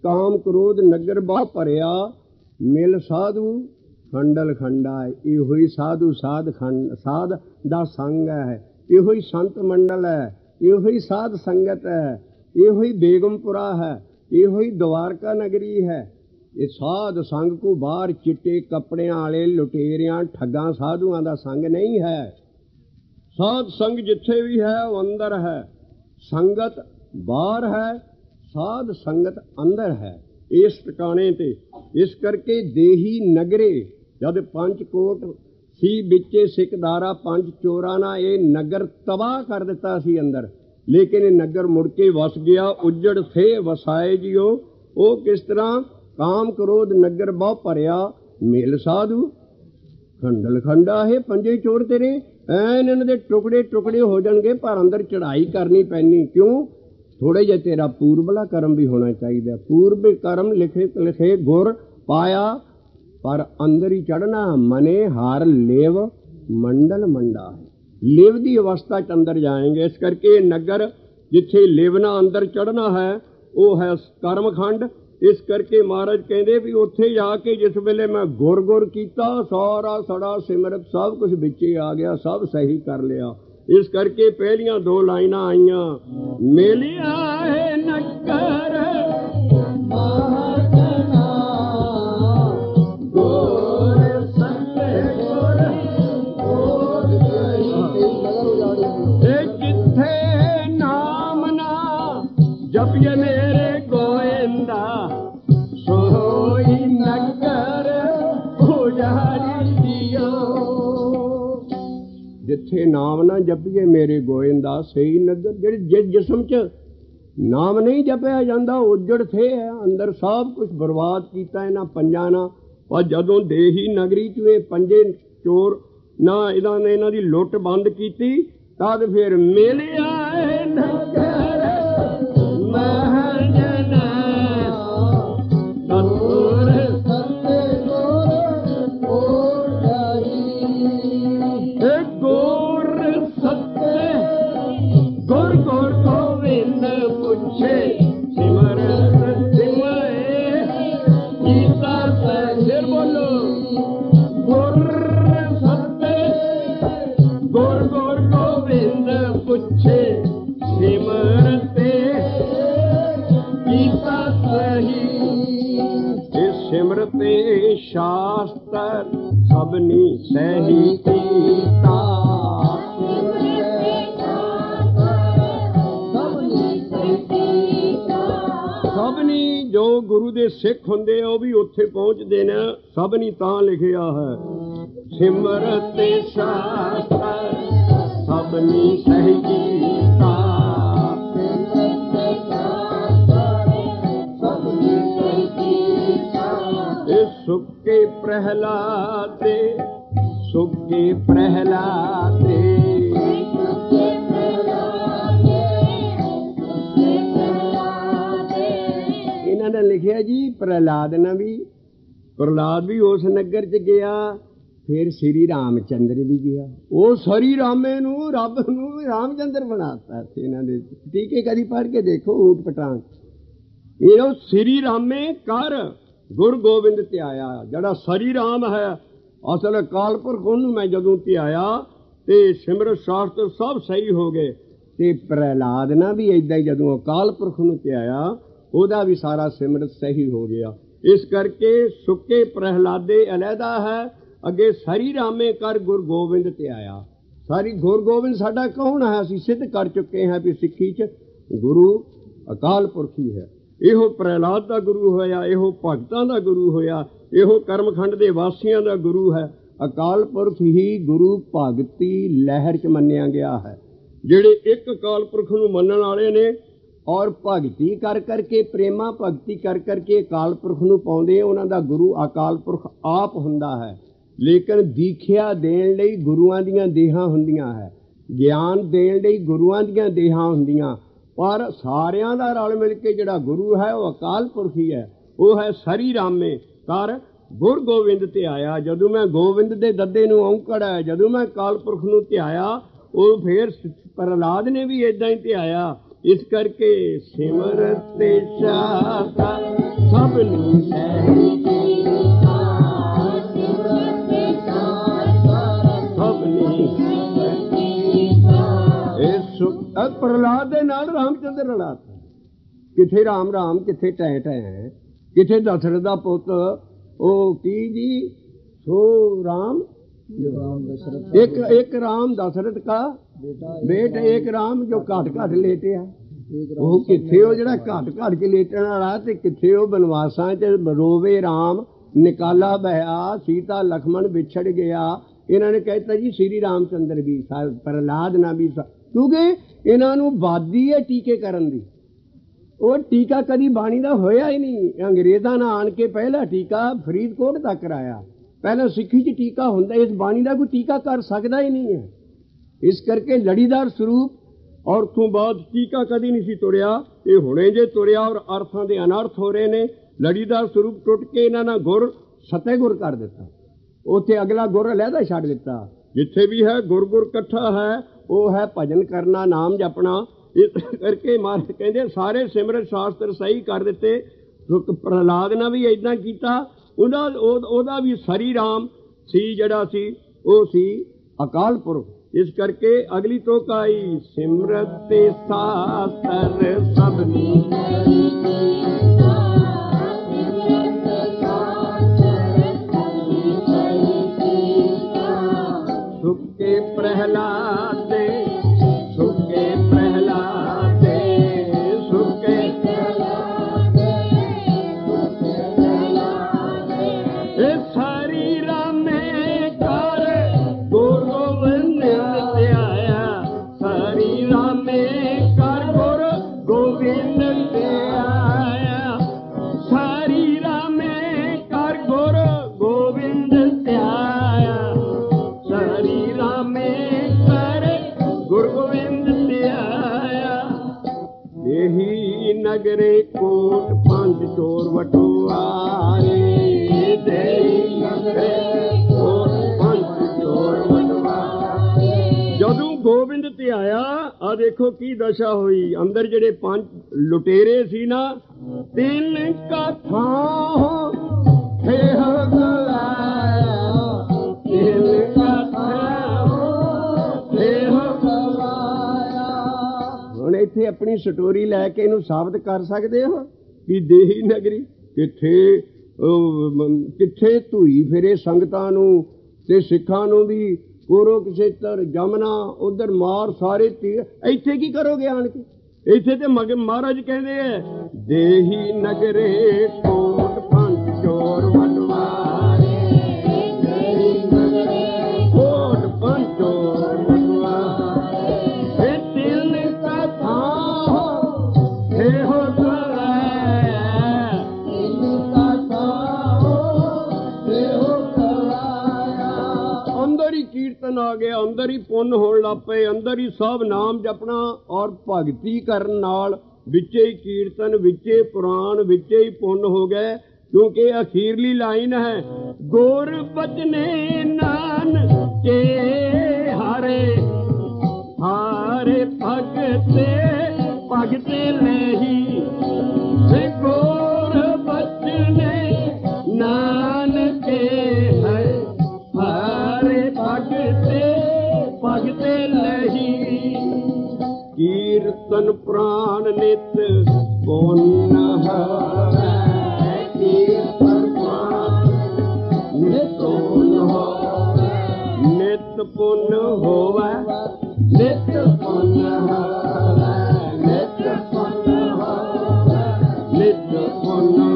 काम क्रोध नगर बह भरिया, मिल साधु खंडल खंडा। इहो ही साधु साध दा संग है, इहो ही संत मंडल है, इहो ही साध संगत है, इहो ही बेगमपुरा है, इहो ही द्वारका नगरी है। ये साध संग को बाहर चिट्टे कपड़े वाले लुटेरियां ठगां साधुआं दा संग नहीं है। साध संग जिथे भी है वो अंदर है, संगत बाहर है, साध संगत अंदर है इस ठिकाने ते। इस करके देही नगरे जद पंचकोट सी बिचे सिकदारा पंच चोरा ना ये नगर तबाह कर दिता सी अंदर, लेकिन ये नगर मुड़ के वस गया। उजड़ थे वसाए जियो, वो किस तरह काम क्रोध नगर बहु भरिया, मेल साधु खंडल खंडा है। पंजे चोर तेरे ऐन इन्हां दे टुकड़े टुकड़े हो जाएंगे, पर अंदर चढ़ाई करनी पैनी। क्यों? थोड़े जे तेरा पूर्वला कर्म भी होना चाहिए। पूर्व कर्म लिखे लिखे गुर पाया, पर अंदर ही चढ़ना। मने हार लेव मंडल मंडा है, लिव की अवस्था च अंदर जाएंगे। इस करके नगर जिथे लिवना अंदर चढ़ना है वो है कर्मखंड। इस करके महाराज कहते भी उत्थे जाके जिस वेले मैं गुर गुर कीता, सारा सड़ा सिमरत सब कुछ बिचे आ गया, सब सही कर लिया। इस करके पहलियां दो लाइनां आईयां, मेलिया है नगर जिथे नाम ना जपिए मेरे गोविंदा, सोई नगर उजाड़ी दियो। जिथे नाम ना जपिए मेरे गोविंदा, सही नगर। जिस जिसम च नाम नहीं जपिया जाता उजड़ थे है, अंदर सब कुछ बर्बाद किया इन्हां पंजां ना। पर जदों देही नगरी च पंजे चोर ना इन्हां दी लुट बंद की, तद फिर मिलिया नगर महजन सतगुर गुर सत्य गुर गुर गोविंद पूछे, सिमरत सिमरे गीता से बोलो। गुर सत्य गुर गुर गोविंद पूछे, सिमरते गीता सही। सिमरते शास्त्र सबनी सही कीता, सबनी जो गुरु दे सिख हुंदे वो भी उत्थे पहुंचदे ने। सबनी तां लिखिया है, सिमरते शास्त्र सबनी सही कीता। सुखे प्रहलादे सुखे प्रहलादे, इन्होंने लिखिया जी प्रहलाद ने भी, प्रहलाद भी उस नगर च गया। फिर श्री रामचंद्र भी गया, वो सरी रामे नू रब नू रामचंद्र बनाता। इन्हों ने टीके कभी पढ़ के देखो, ऊट पटांग। ये श्री रामे कर गुरु गोबिंद ते आया, जड़ा सरी राम है असल कालपुरख उन्होंने मैं जदों ते आया ते सिमरत शास्त्र सब सही हो गए। ते प्रहलाद ना भी इदा ही जदों कालपुरख नूं ते आया ओदा भी सारा सिमरत सही हो गया। इस करके सुके प्रहलादे अलहदा है, अगे सरी रामे कर गुरु गोबिंद ते आया। सारी गुरु गोबिंद साडा कौन है? असीं सिद्ध कर चुके हैं भी सिक्खी च गुरु अकाल पुरख ही है। इहो प्रहलाद का गुरु होया, इहो भगतां का गुरु होया, इहो कर्मखंड के वासियों का गुरु है। अकाल पुरख ही गुरु भगती लहर च मन्निया गया है। जिहड़े एक अकाल पुरख नूं मनण वाले ने और भगती कर करके प्रेमा भगती कर करके अकाल पुरख नूं पाउंदे, उन्हां दा गुरु अकाल पुरख आप हुंदा है। लेकिन दीखिया देण लई गुरुआं दीयां देहां हुंदियां है, ज्ञान देण लई गुरुआं दीयां देहां हुंदियां। पर सारियां दा रल मिल के जिहड़ा गुरु है वह अकाल पुरख ही है। वह है सरी रामे कर गुर गोविंद ते आया। जदों मैं गोविंद दे दद्दे नूं औंकड़ है, जदों मैं अकाल पुरख नूं ध्याया, वो फिर प्रहलाद ने भी इदां ही ध्याया। इस करके सिमरत शास्त्र सबनी प्रहलाद दे नाल रामचंद्र रलाता किथे राम राम किथे टै टै किथे दशरथ दा पुत ओ की जी सो राम एक राम दशरथ का बेटा एक राम जो घट घट लेटे वो किथे वो जड़ा घट घट के लेटन वाला ते किथे वो बनवासां च रोवे राम निकाला बहया सीता लक्ष्मण विछड़ गया इन्होंने कहता जी श्री रामचंद्र भी प्रहलाद ना भी क्योंकि इन्हों बादी है टीके करन दी वो टीका कदी बाणी का होया ही नहीं अंग्रेज़ां नाल आन के पहला टीका फरीदकोट तक कराया पहला सिक्खी च टीका हुंदा इस बाणी का कोई टीका कर सकता ही नहीं है इस करके लड़ीदार स्वरूप और उतों बाद टीका कदी नहीं सी तुरिया ये हुणे जे तुरिया और अर्थां दे अनर्थ हो रहे ने लड़ीदार स्वरूप टुट के इन्हां गुर सते गुर कर दिता उत्थे अगला गुर अलहदा छड्ड दिता जिथे भी है गुर गुर कट्ठा है वो है भजन करना नाम जपना इस करके महाराज कहते सारे सिमरत शास्त्र सही कर दिते प्रहलाद ने भी इदां कीता ओदा भी सरी राम सी जड़ा सी वो सी अकाल पुरख इस करके अगली तुक आई सिमरत शास्त्र सबनी सुखे प्रहलाद सुखे प्रहलाद सुखे शरीर में कर गुरु गोविंद आया शरीर में कर गुरु गोविंद आया शरीर में कर गुरु गोविंद आया नगरे कोट पंज चोर वटुआरे जदों गोबिंद ते आया आ देखो की दशा हुई अंदर जेड़े पंज लुटेरे सी ना तिल कथा इत्थे अपनी स्टोरी लैके इनू साबित कर सकते हो कि देही नगरी किथे किथे धुई फिरे संगतां नू ते सिखां नू भी कुरुक्षेत्र जमुना उधर मार सारे इत्थे की करोगे आन के इत्थे ते महाराज कहते हैं देही नगरे कोट पंच चोर वटवारे कोट पंच चोर कीर्तन आ गया अंदर ही पुण्य होण लग पे अंदर ही सब नाम जपना और भगती करन नाल विचे ही कीर्तन विचे पुराण विचे ही पुण्य हो गए क्योंकि अखीरली लाइन है गुर बचने नानके हारे हारे भगते भगते नहीं गुर बचने नानके है भगते नहीं कीर्तन प्राण नित पुण्य कीर्तन प्राण नित नित पुण्य होवे नित पुण्य नित पुण्य नित पुण्य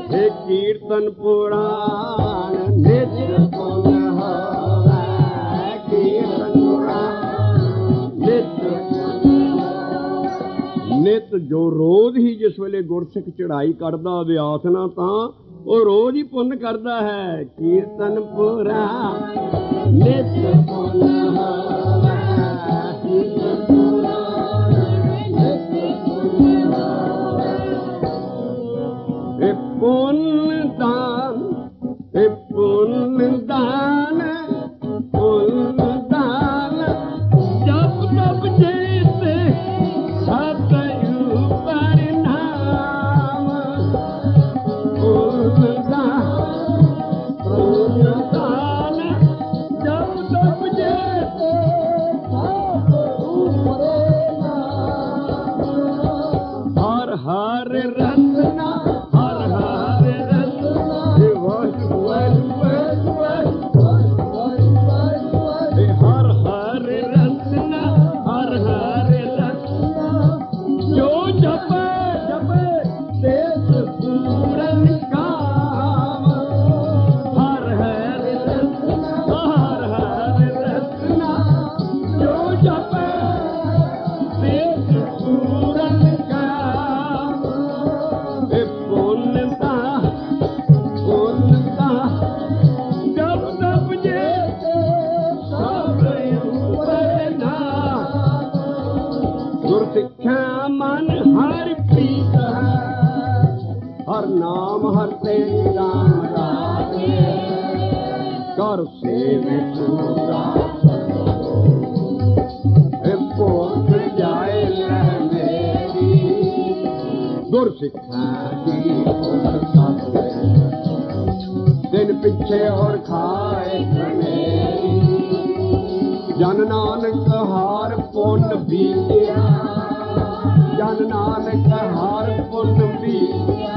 हे कीर्तन पुराण नित पुण्य नित जो रोज ही जिस वेले गुरसिख चढ़ाई करदा अभ्यास ना तां वो रोज ही पुण्य करता है कीर्तन पुरा नित पुण्य दान पुण्य दान पुण्य दान जब तब जैसे सतयु परिणाम रसना हर हर रसना हे वाहिगुरू वाहिगुरू वाहिगुरू हर हर रसना हर हर रसना जो जपे जपे देश पूरन काम हर हर रसना हर हर रसना जो जपे देश पूरन काम ए पुन्नता जब तब जे सब ऊपर ना गुरसिक्ख्या मन हर प्रीत है हर नाम हर तेरी राम राजे कर सेवे पूरा भोग जाए मेरी गुरसिक्ख्या की दिन पिछे और खाए मेरी जन नानक हार पुन बीतिया जन नानक हार पुन बीतिया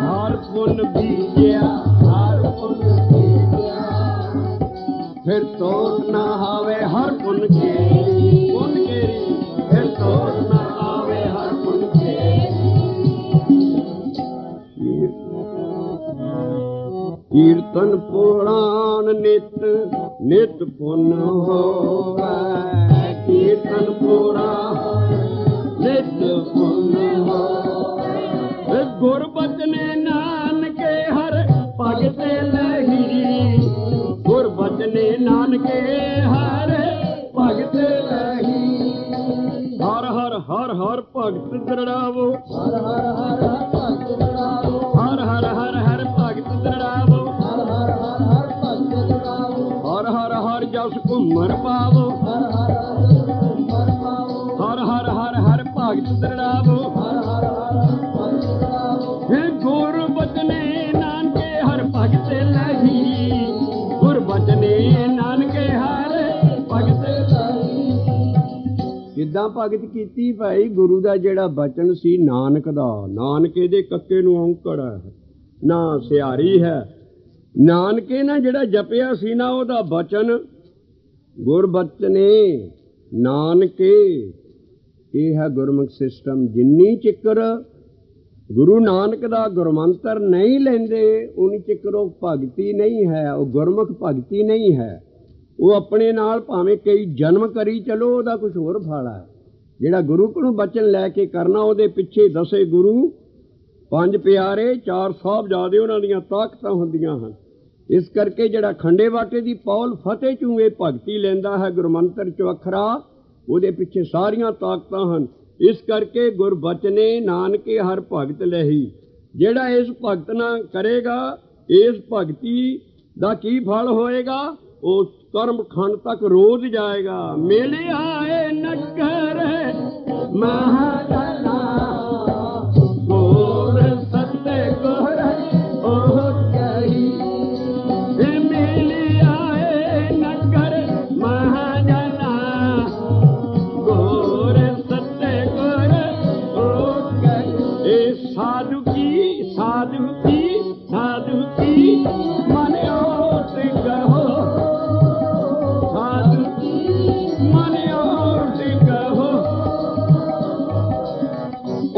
हार पुन बीतिया हार पुन बीतिया फिर तोड़ ना आवे हर पुन केरी फिर तोड़ ना आवे हर पुन कीर्तन पुराण नित नित पुन होवै कीर्तन पुराण नित पुन होवै गुरबचने नानके हर भगत लही गुरबचने नानके हर भगत लही हर हर हर हर भगत दृढ़ावो हर हर हर हर भगत दृढ़ावो हर हर हर हर भगत दृढ़ावो हर हर हर हर भगत दृढ़ावो हर हर हर जस घूमर पावो हर हर हर हर भगत दृढ़ावो हर हर हर भगत दृढ़ावो हे गुरबचने नानके हर भगत लही गुरबचने नानके हर भगत लही किद्दां भगत कीती भाई गुरु दा जेड़ा बचन सी नानक दा नानके दे कक्के नूं औंकड़ है ना सियारी है नानके ना जेड़ा जपिया सी ना ओदा बचन गुरबचने नानके ये है गुरमुख सिस्टम जिन्नी चिकर गुरु नानक दा गुरमंत्र नहीं लेंदे उन्नी चिकर वो भगती नहीं है वो गुरमुख भगती नहीं है वो अपने नाल भावें कई जन्म करी चलो ओदा कुछ होर फल है जिहड़ा गुरु कोलों बचन लैके करना ओदे पिछे 10 गुरु 5 प्यारे 4 साहबजादे उन्हां दीयां ताकतां हुंदियां हन इस करके जिहड़ा खंडे वाटे दी पौल फतेह चूं ये भगती लैंदा है गुरमंत्र च वखरा ਉਹਦੇ ਪਿੱਛੇ ਸਾਰੀਆਂ ਤਾਕਤਾਂ ਹਨ ਇਸ ਕਰਕੇ ਗੁਰਬਚਨੇ ਨਾਨਕੇ ਹਰ ਭਗਤ ਲਹੀ ਜਿਹੜਾ ਇਸ ਭਗਤ ਨਾਲ ਕਰੇਗਾ ਇਸ ਭਗਤੀ ਦਾ ਕੀ ਫਲ ਹੋਏਗਾ ਉਹ ਕਰਮ ਖੰਡ ਤੱਕ ਰੋਜ਼ ਜਾਏਗਾ ਮਿਲ ਆਏ ਨਗਰ ਮਹਾਜਨਾ ਗੋਰ ਸੱਤੇ ਗੋਰ ਉਹ ਕਹੀ ਮਿਲ ਆਏ ਨਗਰ ਮਹਾਜਨਾ साधु की मन ओट कहो साधु की मन ओट कहो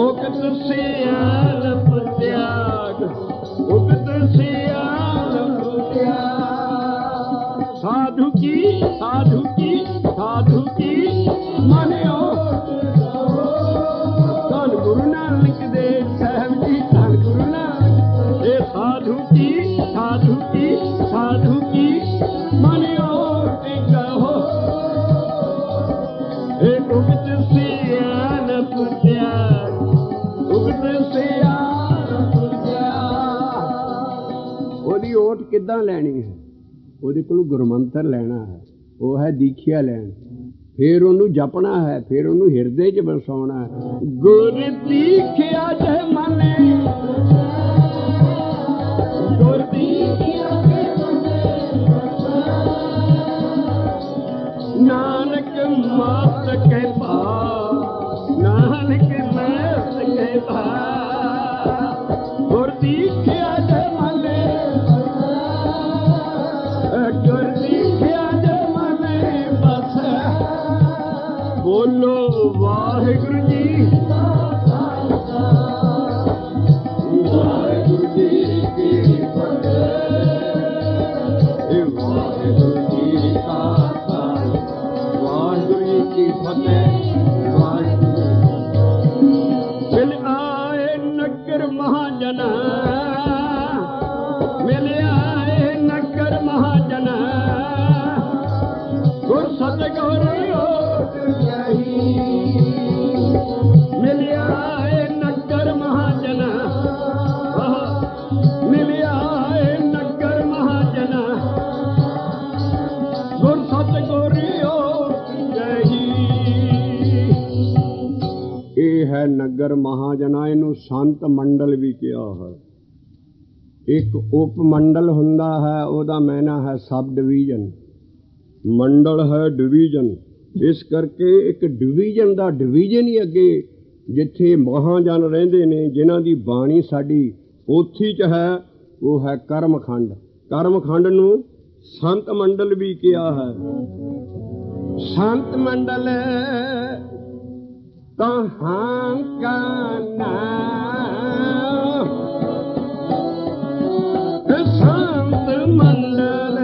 उगत सियालप त्याग उगत सियालप त्याग साधु की मन ओट कहो धन गुरु नानक देव साहब जी धन गुरु नानक ये साधु की मन ओट कहो एक उगत सियालप त्याग उगत सियालप त्याग ओदी ओट किद्दां लैनी है ओदे कोलों गुरमंत्र लेना है वो है दीखिया लैन फिर ਉਹਨੂੰ ਜਪਣਾ है फिर ਉਹਨੂੰ ਹਿਰਦੇ 'ਚ ਵਸਾਉਣਾ है ਗੁਰ ਦੀਖਿਆ ਜੈ ਮਨੇ ਗੁਰ ਦੀਖਿਆ ਜੈ ਮਨੇ ਨਾਨਕ ਮਸਤ ਕੇ ਭਾ ਨਾਨਕ ਮਸਤ ਕੇ ਭਾ ਦੀਖਿਆ ਦੇ ਮਨੇ ਗੁਰ ਦੀਖਿਆ ਦੇ ਮਨੇ ਬਸ ਬੋਲੋ ਵਾਹਿਗੁਰੂ ਜੀ ਵਾਹਿਗੁਰੂ ਜੀ ਕੀ ਫਤਿਹ ਵਾਹਿਗੁਰੂ ਜੀ ਕਾ ਖਾਲਸਾ ਵਾਹਿਗੁਰੂ ਜੀ ਕੀ ਫਤਿਹ ਵਾਹਿਗੁਰੂ ਮਿਲ ਆਏ ਨਗਰ ਮਹਾਜਨ ਮਿਲ ਆਏ ਨਗਰ ਮਹਾਜਨ ਗੁਰ ਸਤਿਗੁਰ ਓਟ ਜਹੀ ਮਿਲ ਆਏ ਨਗਰ ਮਹਾਜਨ ਮਿਲ ਆਏ ਨਗਰ ਮਹਾਜਨ ਗੁਰ ਸਤਿਗੁਰ ਓਟ ਜਹੀ ਇਹ ਹੈ ਨਗਰ ਮਹਾਜਨਾ ਇਹਨੂੰ ਸੰਤ ਮੰਡਲ ਵੀ ਕਿਹਾ ਹੈ ਇੱਕ ਉਪ ਮੰਡਲ ਹੁੰਦਾ ਹੈ ਉਹਦਾ ਮੈਨਾ ਹੈ ਸਬ ਡਿਵੀਜ਼ਨ ਮੰਡਲ ਹੈ ਡਿਵੀਜ਼ਨ ਇਸ ਕਰਕੇ ਇੱਕ ਡਿਵੀਜ਼ਨ ਦਾ ਡਿਵੀਜ਼ਨ ਹੀ ਅੱਗੇ ਜਿੱਥੇ ਮਹਾਜਨ ਰਹਿੰਦੇ ਨੇ ਜਿਨ੍ਹਾਂ ਦੀ ਬਾਣੀ ਸਾਡੀ ਪੋਥੀ 'ਚ ਹੈ ਉਹ ਹੈ ਕਰਮਖੰਡ ਕਰਮਖੰਡ ਨੂੰ ਸੰਤ ਮੰਡਲ ਵੀ ਕਿਹਾ ਹੈ ਸੰਤ ਮੰਡਲ ਕਹਾਂ ਕਾ ਨਾਮ ਸੰਤ ਮੰਡਲ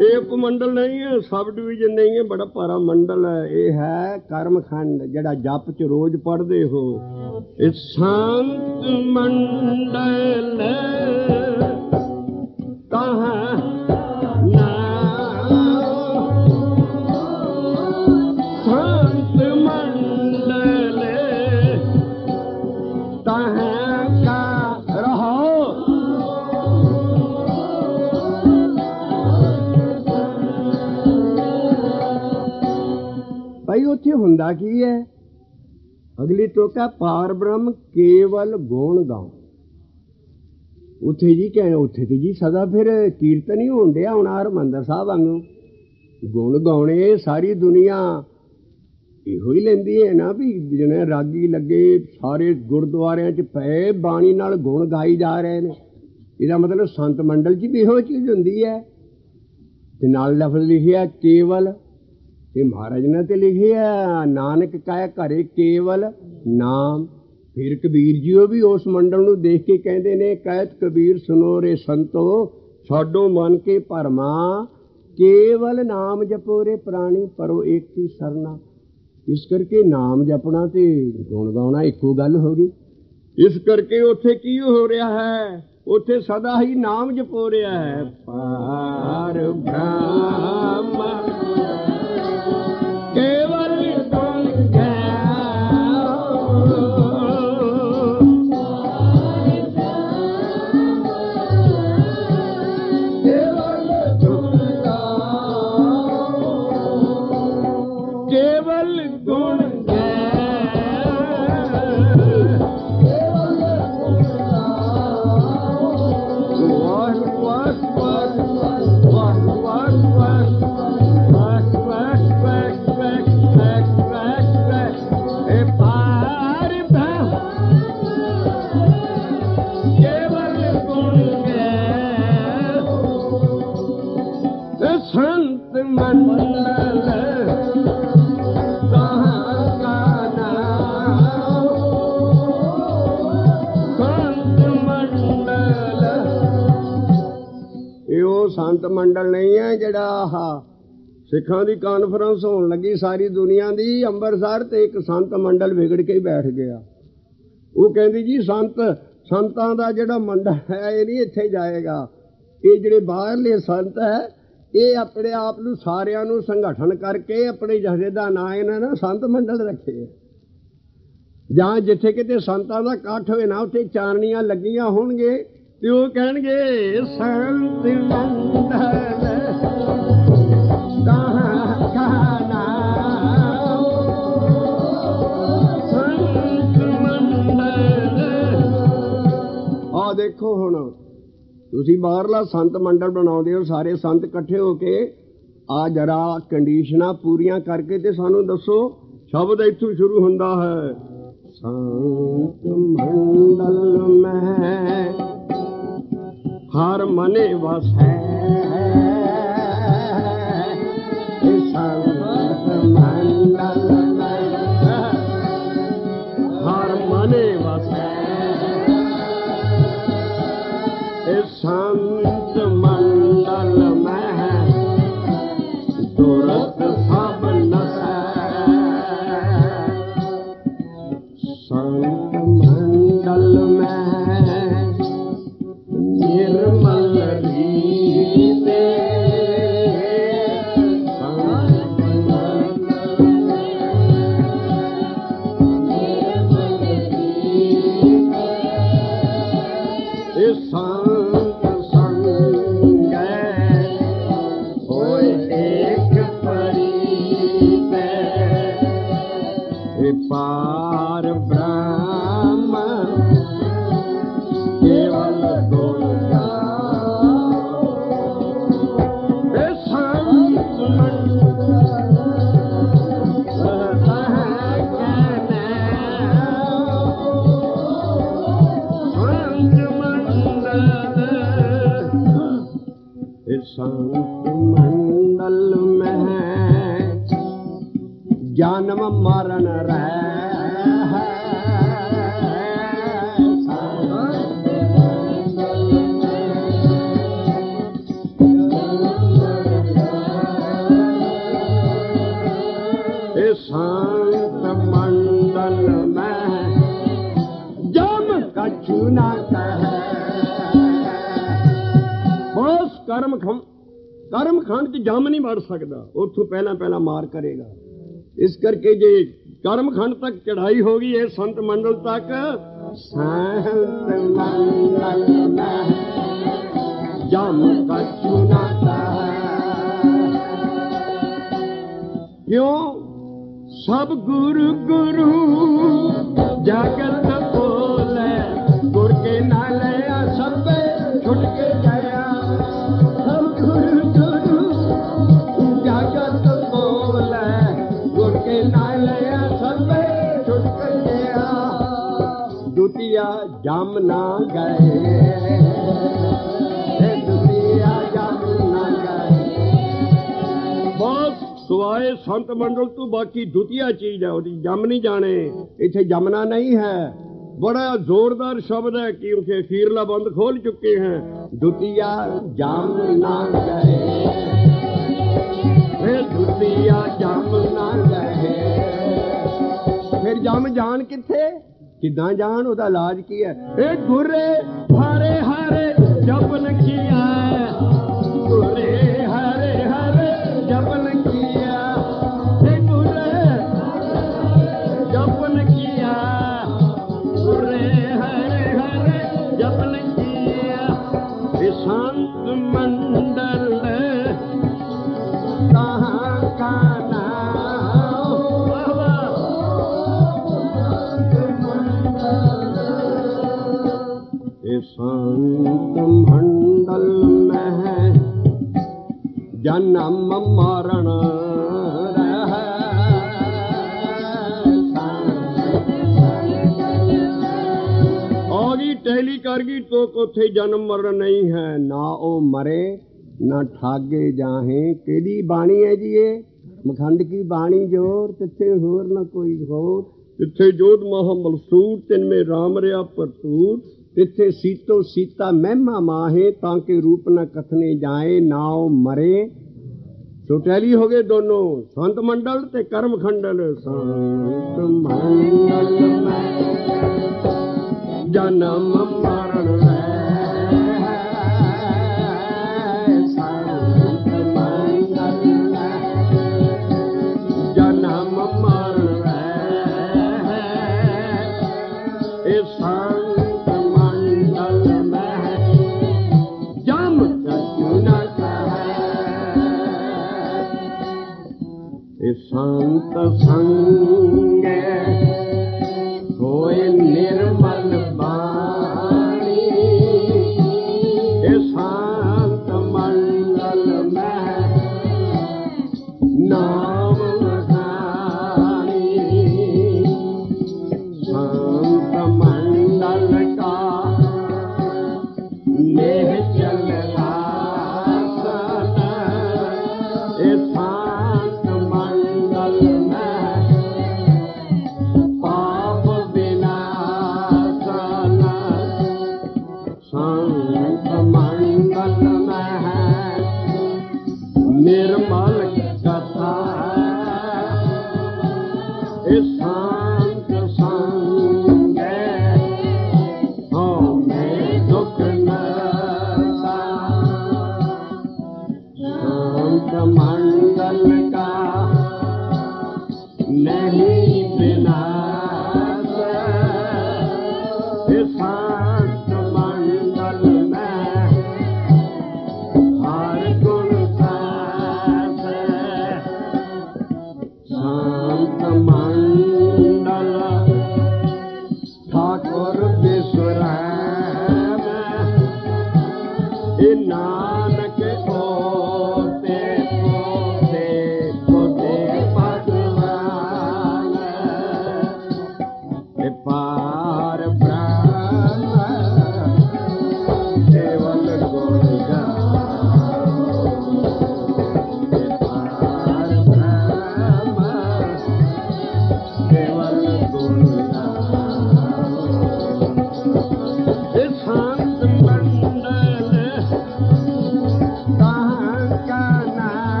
ਇਹ ਉਪਮੰਡਲ ਨਹੀਂ ਹੈ ਸਬ ਡਿਵੀਜ਼ਨ ਨਹੀਂ ਹੈ ਬੜਾ ਭਾਰਾ ਮੰਡਲ ਹੈ ਇਹ ਹੈ ਕਰਮਖੰਡ ਜਿਹੜਾ ਜਪ ਚ ਰੋਜ਼ ਪੜ੍ਹਦੇ ਹੋ ਇਹ ਸੰਤ ਮੰਡਲ ਕਹਾਂ ਉੱਥੇ ਹੁੰਦਾ ਕੀ ਹੈ ਅਗਲੀ ਟੋਕਾ ਪਾਰ ਬ੍ਰਹਮ ਕੇਵਲ ਗੁਣ ਗਾਉ ਉੱਥੇ ਜੀ ਕਹਿੰਦੇ ਉੱਥੇ ਤੇ ਜੀ ਸਦਾ ਫਿਰ ਕੀਰਤਨ ਹੀ ਹੋਣ ਡਿਆ ਹੁਣ ਹਰਿਮੰਦਰ ਸਾਹਿਬ ਵਾਂਗੂ ਗੁਣ ਗਾਉਣੇ ਸਾਰੀ ਦੁਨੀਆ ਇਹੋ ਹੀ ਲੈਂਦੀ ਹੈ ਨਾ ਵੀ ਜਿਵੇਂ ਰਾਗੀ ਲੱਗੇ ਸਾਰੇ ਗੁਰਦੁਆਰਿਆਂ 'ਚ ਪਏ ਬਾਣੀ ਨਾਲ ਗੁਣ ਗਾਈ ਜਾ ਰਹੇ ਨੇ ਇਹਦਾ ਮਤਲਬ ਸੰਤ ਮੰਡਲ 'ਚ ਵੀ ਇਹੋ ਚੀਜ਼ ਹੁੰਦੀ ਹੈ ਤੇ ਨਾਲ ਲਫ਼ਜ਼ ਲਿਖਿਆ ਕੇਵਲ ਤੇ ਮਹਾਰਾਜ ਨੇ ਤੇ ਲਿਖਿਆ ਨਾਨਕ ਕਹਿ ਘਰੇ ਕੇਵਲ ਨਾਮ ਫਿਰ ਕਬੀਰ ਜੀ ਉਹ ਵੀ ਉਸ ਮੰਡਲ ਨੂੰ ਦੇਖ ਕੇ ਕਹਿੰਦੇ ਨੇ ਕਹਿਤ ਕਬੀਰ ਸੁਨੋ ਰੇ ਸੰਤੋ ਛੱਡੋ ਮਨ ਕੇ ਭਰਮਾ ਕੇਵਲ ਨਾਮ ਜਪੋ ਰੇ ਪ੍ਰਾਣੀ ਪਰੋ ਏਕ ਹੀ ਸਰਨਾ ਇਸ ਕਰਕੇ ਨਾਮ ਜਪਣਾ ਤੇ ਗੁਣ ਗਾਉਣਾ ਇੱਕੋ ਗੱਲ ਹੋ ਗਈ ਇਸ ਕਰਕੇ ਉੱਥੇ ਕੀ ਹੋ ਰਿਹਾ ਹੈ ਉੱਥੇ ਸਦਾ ਹੀ ਨਾਮ ਜਪੋ ਰਿਹਾ ਹੈ ਪਾਰ ਬ੍ਰਹਮ ਕੇਵਲ ਗੁਣ ਗਾਓ ਕੇਵਲ ਗੁਣ ਗਾਓ ਕੇਵਲ ਗੁਣ ਸੰਤ ਮੰਡਲ ਕਹਾਂ ਕਾ ਨਾਮ ਸੰਤ ਮੰਡਲ ਇਹ ਉਹ ਸੰਤ ਮੰਡਲ ਨਹੀਂ ਹੈ ਜਿਹੜਾ ਆਹ ਸਿੱਖਾਂ ਦੀ ਕਾਨਫਰੰਸ ਹੋਣ ਲੱਗੀ ਸਾਰੀ ਦੁਨੀਆ ਦੀ ਅੰਮ੍ਰਿਤਸਰ ਤੇ ਇੱਕ ਸੰਤ ਮੰਡਲ ਵਿਗੜ ਕੇ ਹੀ ਬੈਠ ਗਿਆ ਉਹ ਕਹਿੰਦੀ ਜੀ ਸੰਤਾਂ ਦਾ ਜਿਹੜਾ ਮੰਡਲ ਹੈ ਇਹ ਨਹੀਂ ਇੱਥੇ ਜਾਏਗਾ ਇਹ ਜਿਹੜੇ ਬਾਹਰਲੇ ਸੰਤ ਹੈ ਇਹ ਆਪਣੇ ਆਪ ਨੂੰ ਸਾਰਿਆਂ ਨੂੰ ਸੰਗਠਨ ਕਰਕੇ ਆਪਣੇ ਜਥੇ ਦਾ ਨਾਂ ਇਹਨਾਂ ਨੇ ਸੰਤ ਮੰਡਲ ਰੱਖੇ ਜਾਂ ਜਿੱਥੇ ਕਿਤੇ ਸੰਤਾਂ ਦਾ ਇਕੱਠ ਹੋਏ ਨਾ ਉੱਥੇ ਚਾਨਣੀਆਂ ਲੱਗੀਆਂ ਹੋਣਗੇ ਤੇ ਉਹ ਕਹਿਣਗੇ ਸੰਤ ਮੰਡਲ ਕਹਾਂ ਕਹਾਂ ਨਾਮ ਸੰਤ ਮੰਡਲ ਆ ਦੇਖੋ ਹੁਣ ਤੁਸੀਂ ਬਾਹਰਲਾ ਸੰਤ ਮੰਡਲ ਬਣਾਉਂਦੇ ਹੋ ਸਾਰੇ ਸੰਤ ਇਕੱਠੇ ਹੋ ਕੇ ਆ ਜਰਾ ਕੰਡੀਸ਼ਨਾਂ ਪੂਰੀਆਂ ਕਰਕੇ ਤੇ ਸਾਨੂੰ ਦੱਸੋ ਸ਼ਬਦ ਇੱਥੋਂ ਸ਼ੁਰੂ ਹੁੰਦਾ ਹੈ ਸੰਤ ਮੰਡਲ हर मने वसै संत मंडल में, हर मने वसै संत मंडल में, दुरत सब नसै संत मंडल में, निर्मल रीते संत मंडल में, निर्मल रीते संत संग होए एक परीते, पार ब्रह्म केवल गुण गाओ, संत मंडल में जन्म मरण रह, संत मंडल में जम कछु न कहे, बस कर्म खंड च जम नहीं बढ़ सकता, उथों पहला मार करेगा। इस करके जे कर्म खंड तक चढ़ाई होगी ये संत मंडल तक, संत मंडल में जम कछु न कहे। क्यों सब गुरु गुरु जगत बोले, गुर के नाले सब छुट के गया, सब गुरु गुरु जगत बोले, गुर के नाले सब छुट के गया, दुतिया जम ना गए, दुतिया जम ना गए। बस सुवाए संत मंडल तो बाकी दुतिया चीज है, उसकी जम नहीं जाने, इथे जमना नहीं है। बड़ा जोरदार शब्द है क्योंकि अखीरला बंद खोल चुके हैं, दुतिया जम ना गए, दुतिया जम ना गए। फिर जम जान किथे, किदां जान, ओदा इलाज की है? गुरे हरे हरे जपन किया, गुरे हरे हरे जपन किया, गुरे जपन किया, गुरे हरे हरे जपन किया। संत मंडल कहाँ का संत मंडल में जन्म मरण रहे, आगी टहली करगी तो कोथे जन्म मरण नहीं है, ना ओ मरे ना ठागे जाहे। केदी बाणी है जी ये, मखंड की बाणी जोर, तिथे होर न कोई होर, तिथे जोध महा मलसूर, तिनमें राम रहा भरपूर, तिथे सीतो सीता महिमा माहे, ताके रूप न कथने जाए, नाव मरे। तो टैली हो गए दोनों, संत मंडल ते कर्म खंडल। संत मंडल में जन्म मरण रहे, संत मंडल में जन्म मरण रहे, संत मंडल में जम कछु न कहे। संत संग होए निर्मल बाणी, शांत मंडल में नाम बखानी। शांत मंडल का नेह चल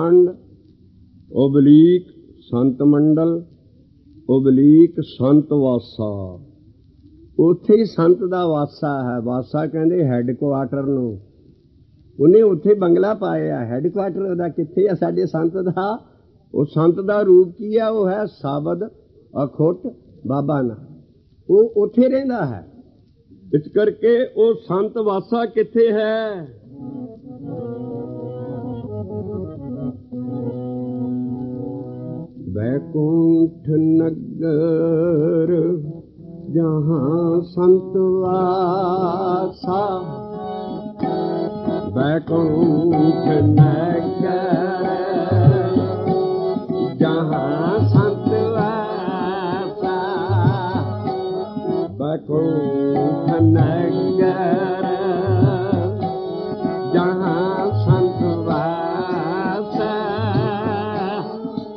ਖੰਡ ਓਬਲੀਕ ਸੰਤ ਮੰਡਲ ਓਬਲੀਕ ਸੰਤ ਵਾਸਾ। ਉੱਥੇ ਹੀ ਸੰਤ ਦਾ ਵਾਸਾ ਹੈ। ਵਾਸਾ ਕਹਿੰਦੇ ਹੈੱਡਕੁਆਟਰ ਨੂੰ। ਉਹਨੇ ਉੱਥੇ ਬੰਗਲਾ ਪਾਇਆ। ਹੈੱਡਕੁਆਟਰ ਉਹਦਾ ਕਿੱਥੇ ਆ? ਸਾਡੇ ਸੰਤ ਦਾ। ਉਹ ਸੰਤ ਦਾ ਰੂਪ ਕੀ ਆ? ਉਹ ਹੈ ਸਾਬਦ ਅਖੁੱਟ ਬਾਬਾ ਨਾਨਕ। ਉਹ ਉੱਥੇ ਰਹਿੰਦਾ ਹੈ। ਇਸ ਕਰਕੇ ਉਹ ਸੰਤ ਵਾਸਾ ਕਿੱਥੇ ਹੈ? बैकुंठ नगर जहाँ संत वासा। बैकुंठ नगर जहाँ संत वासा। बैकुंठ नगर जहाँ संत वासा।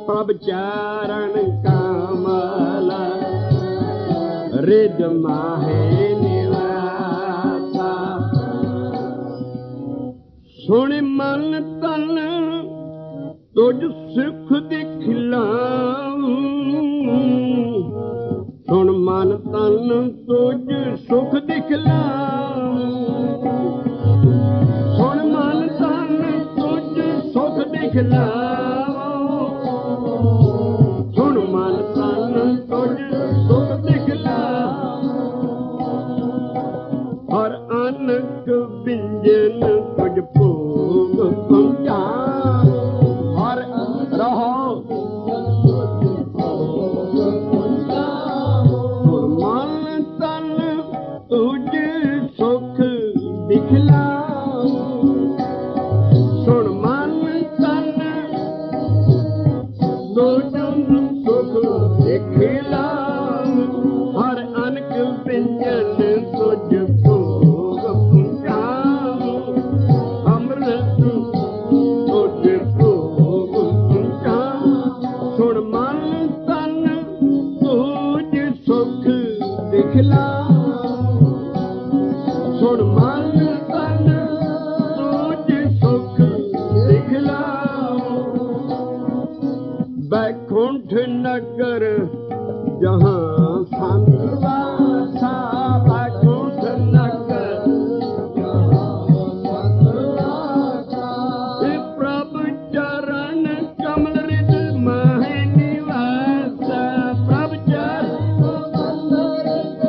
प्रभ चरण कमल रिद माहे निवासा। सुन मन तन तुझ सुख दिखलाऊं। सुन मन तन तुझ सुख दिखलाऊं। सुन मन तन तुझ सुख दिखलाऊं। सुन मन तन तुझ सुख दिखलाऊं। हर अनक व्यंजन तुझ भोग पहुँचाऊं। हर रहो सुन मन तन तुझ सुख दिखलाऊं। सुन मन तन तुझ सुख दिखलाऊं। हर अनक व्यंजन तुझ भोग पहुँचाऊं। अमृत तुझ भोग पहुँचाऊं। सुन मन तन तुझ सुख दिखलाऊं। सुन मन तन तुझ सुख दिखलाऊं। बैकुंठ नगर जहाँ संत वासा। बैकुंठ नगर जहाँ संत वासा। प्रभु चरण कमल रिद माहे निवासा। प्रभु चरण कमल रिद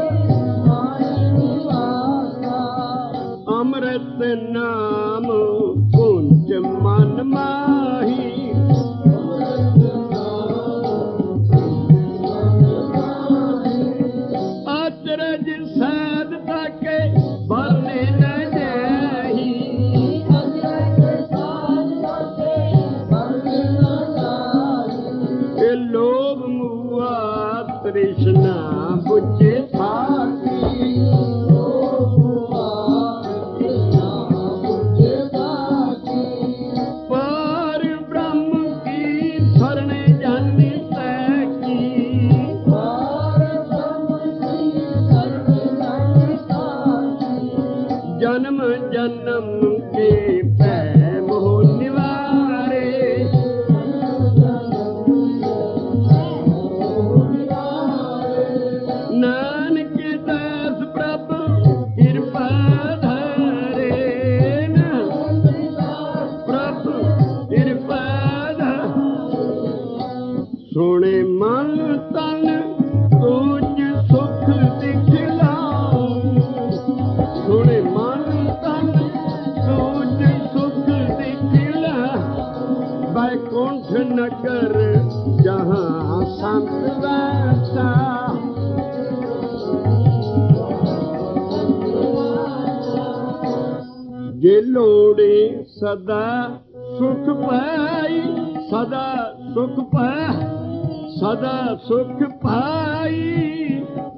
माहे निवासा। अमृत नाम पुंज मन माही। अचरज साधता के बरने न जाही। ए लोभ मुआ तृष्णा बुझे थाकी। पर ब्रह्म की शरण जानी तैकी। जन्म जन्म के भय मोह निवारे। नानक दास प्रभु कृपा धरे। प्रभु कृपा धरे। सुने मन तन तुझ सुख दिखलाऊं। सुने मन तन तुझ सुख दिखलाऊं। बैकुंठ नगर जहाँ संत वासा। जे लोड़े सदा सुख पाई। सदा सुख पाई। सदा सुख पाई।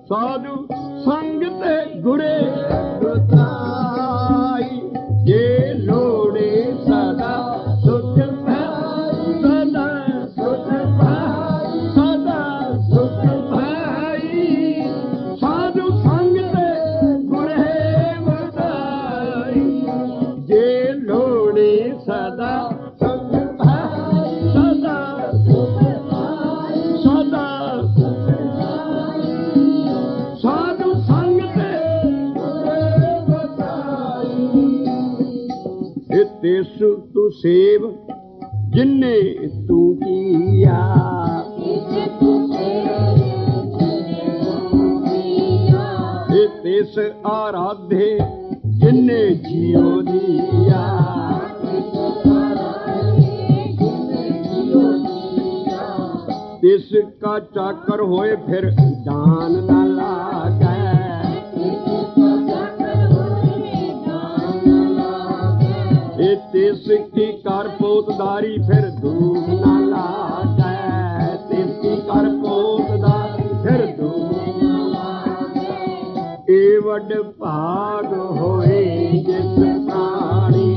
साधु संग ते गुरे बताई। जे लोड़े सदा सुख पाई। सदा सुख पाई। सदा सुख पाई। साधु संग ते गुरे बताई। जे लोड़े सदा सुख पाई। सेव जिन्ने तू किया, तिस आराधे जिन्ने जियो दिया, तिसका चाकर होए फिर दान न लागे, तिसकी कर पोतदारी फिर धूप न लागे, तिसकी कर पोतदारी फिर धूप न लागे। ए वड भाग होए जिस प्राणी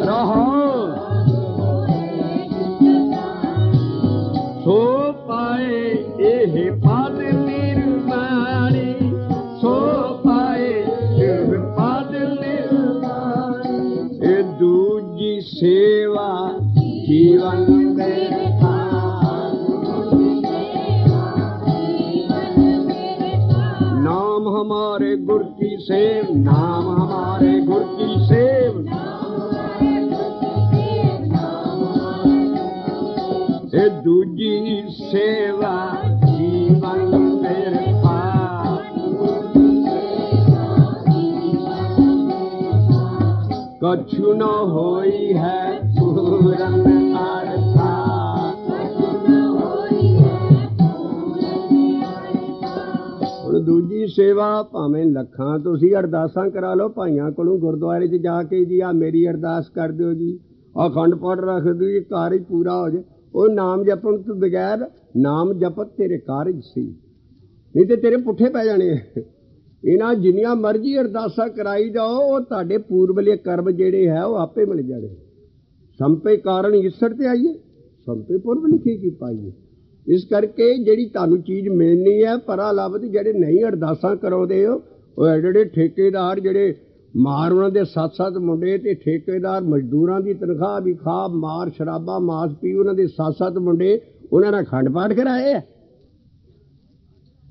रहो, सो पाए एह पद निर्वाणी, सो पाए एह पद निर्वाणी। ए दूजी सेवा जीवन मेरे नाम हमारे गुर की सेव, नाम हमारे गुर की सेव, ए दूजी सेवा जीवन मेरे पास। कछु न होई है पूरन अरथा, ਹੁਣ ਦੂਜੀ ਸੇਵਾ ਭਾਵੇਂ ਲੱਖਾਂ ਤੁਸੀਂ ਅਰਦਾਸਾਂ ਕਰਾ ਲਓ ਭਾਈਆਂ ਕੋਲੋਂ ਗੁਰਦੁਆਰੇ 'ਚ ਜਾ ਕੇ ਜੀ ਆ ਮੇਰੀ ਅਰਦਾਸ ਕਰ ਦਿਓ ਜੀ, ਅਖੰਡ ਪਾਠ ਰੱਖ ਦਿਓ ਜੀ, ਕਾਰਜ ਪੂਰਾ ਹੋ ਜਾਏ। ਉਹ ਨਾਮ ਜਪਣ ਤੋਂ ਬਗੈਰ ਨਾਮ ਜਪਤ ਤੇਰੇ ਕਾਰਜ ਸੀ, ਨਹੀਂ ਤੇ ਤੇਰੇ ਪੁੱਠੇ ਪੈ ਜਾਣੇ। ਇਹਨਾਂ ਜਿੰਨੀਆਂ ਮਰਜ਼ੀ ਅਰਦਾਸਾਂ ਕਰਾਈ ਜਾਓ ਉਹ ਤੁਹਾਡੇ ਪੂਰਬਲੇ ਕਰਮ ਜਿਹੜੇ ਹੈ ਉਹ ਆਪੇ ਮਿਲ ਜਾਣੇ। ਸੰਪੇ ਕਾਰਨ ਈਸ਼ਰ ਤੇ ਆਈਏ, ਸੰਪੇ ਪੁਰਬ ਲਿਖੀ ਕੀ ਪਾਈਏ। ਇਸ ਕਰਕੇ ਜਿਹੜੀ ਤੁਹਾਨੂੰ ਚੀਜ਼ ਮਿਲਣੀ ਹੈ ਪਰਾ ਲੱਭਦੀ, ਜਿਹੜੇ ਨਹੀਂ ਅਰਦਾਸਾਂ ਕਰਾਉਂਦੇ ਹੋ ਉਹ ਜਿਹੜੇ ਠੇਕੇਦਾਰ ਜਿਹੜੇ ਮਾਰ ਉਹਨਾਂ ਦੇ 7-7 ਮੁੰਡੇ ਤੇ ਠੇਕੇਦਾਰ ਮਜ਼ਦੂਰਾਂ ਦੀ ਤਨਖਾਹ ਵੀ ਖਾ, ਮਾਰ ਸ਼ਰਾਬਾਂ ਮਾਸ ਪੀ, ਉਹਨਾਂ ਦੇ 7-7 ਮੁੰਡੇ ਉਹਨਾਂ ਨਾਲ ਅਖੰਡ ਪਾਠ ਕਰਾਏ ਆ।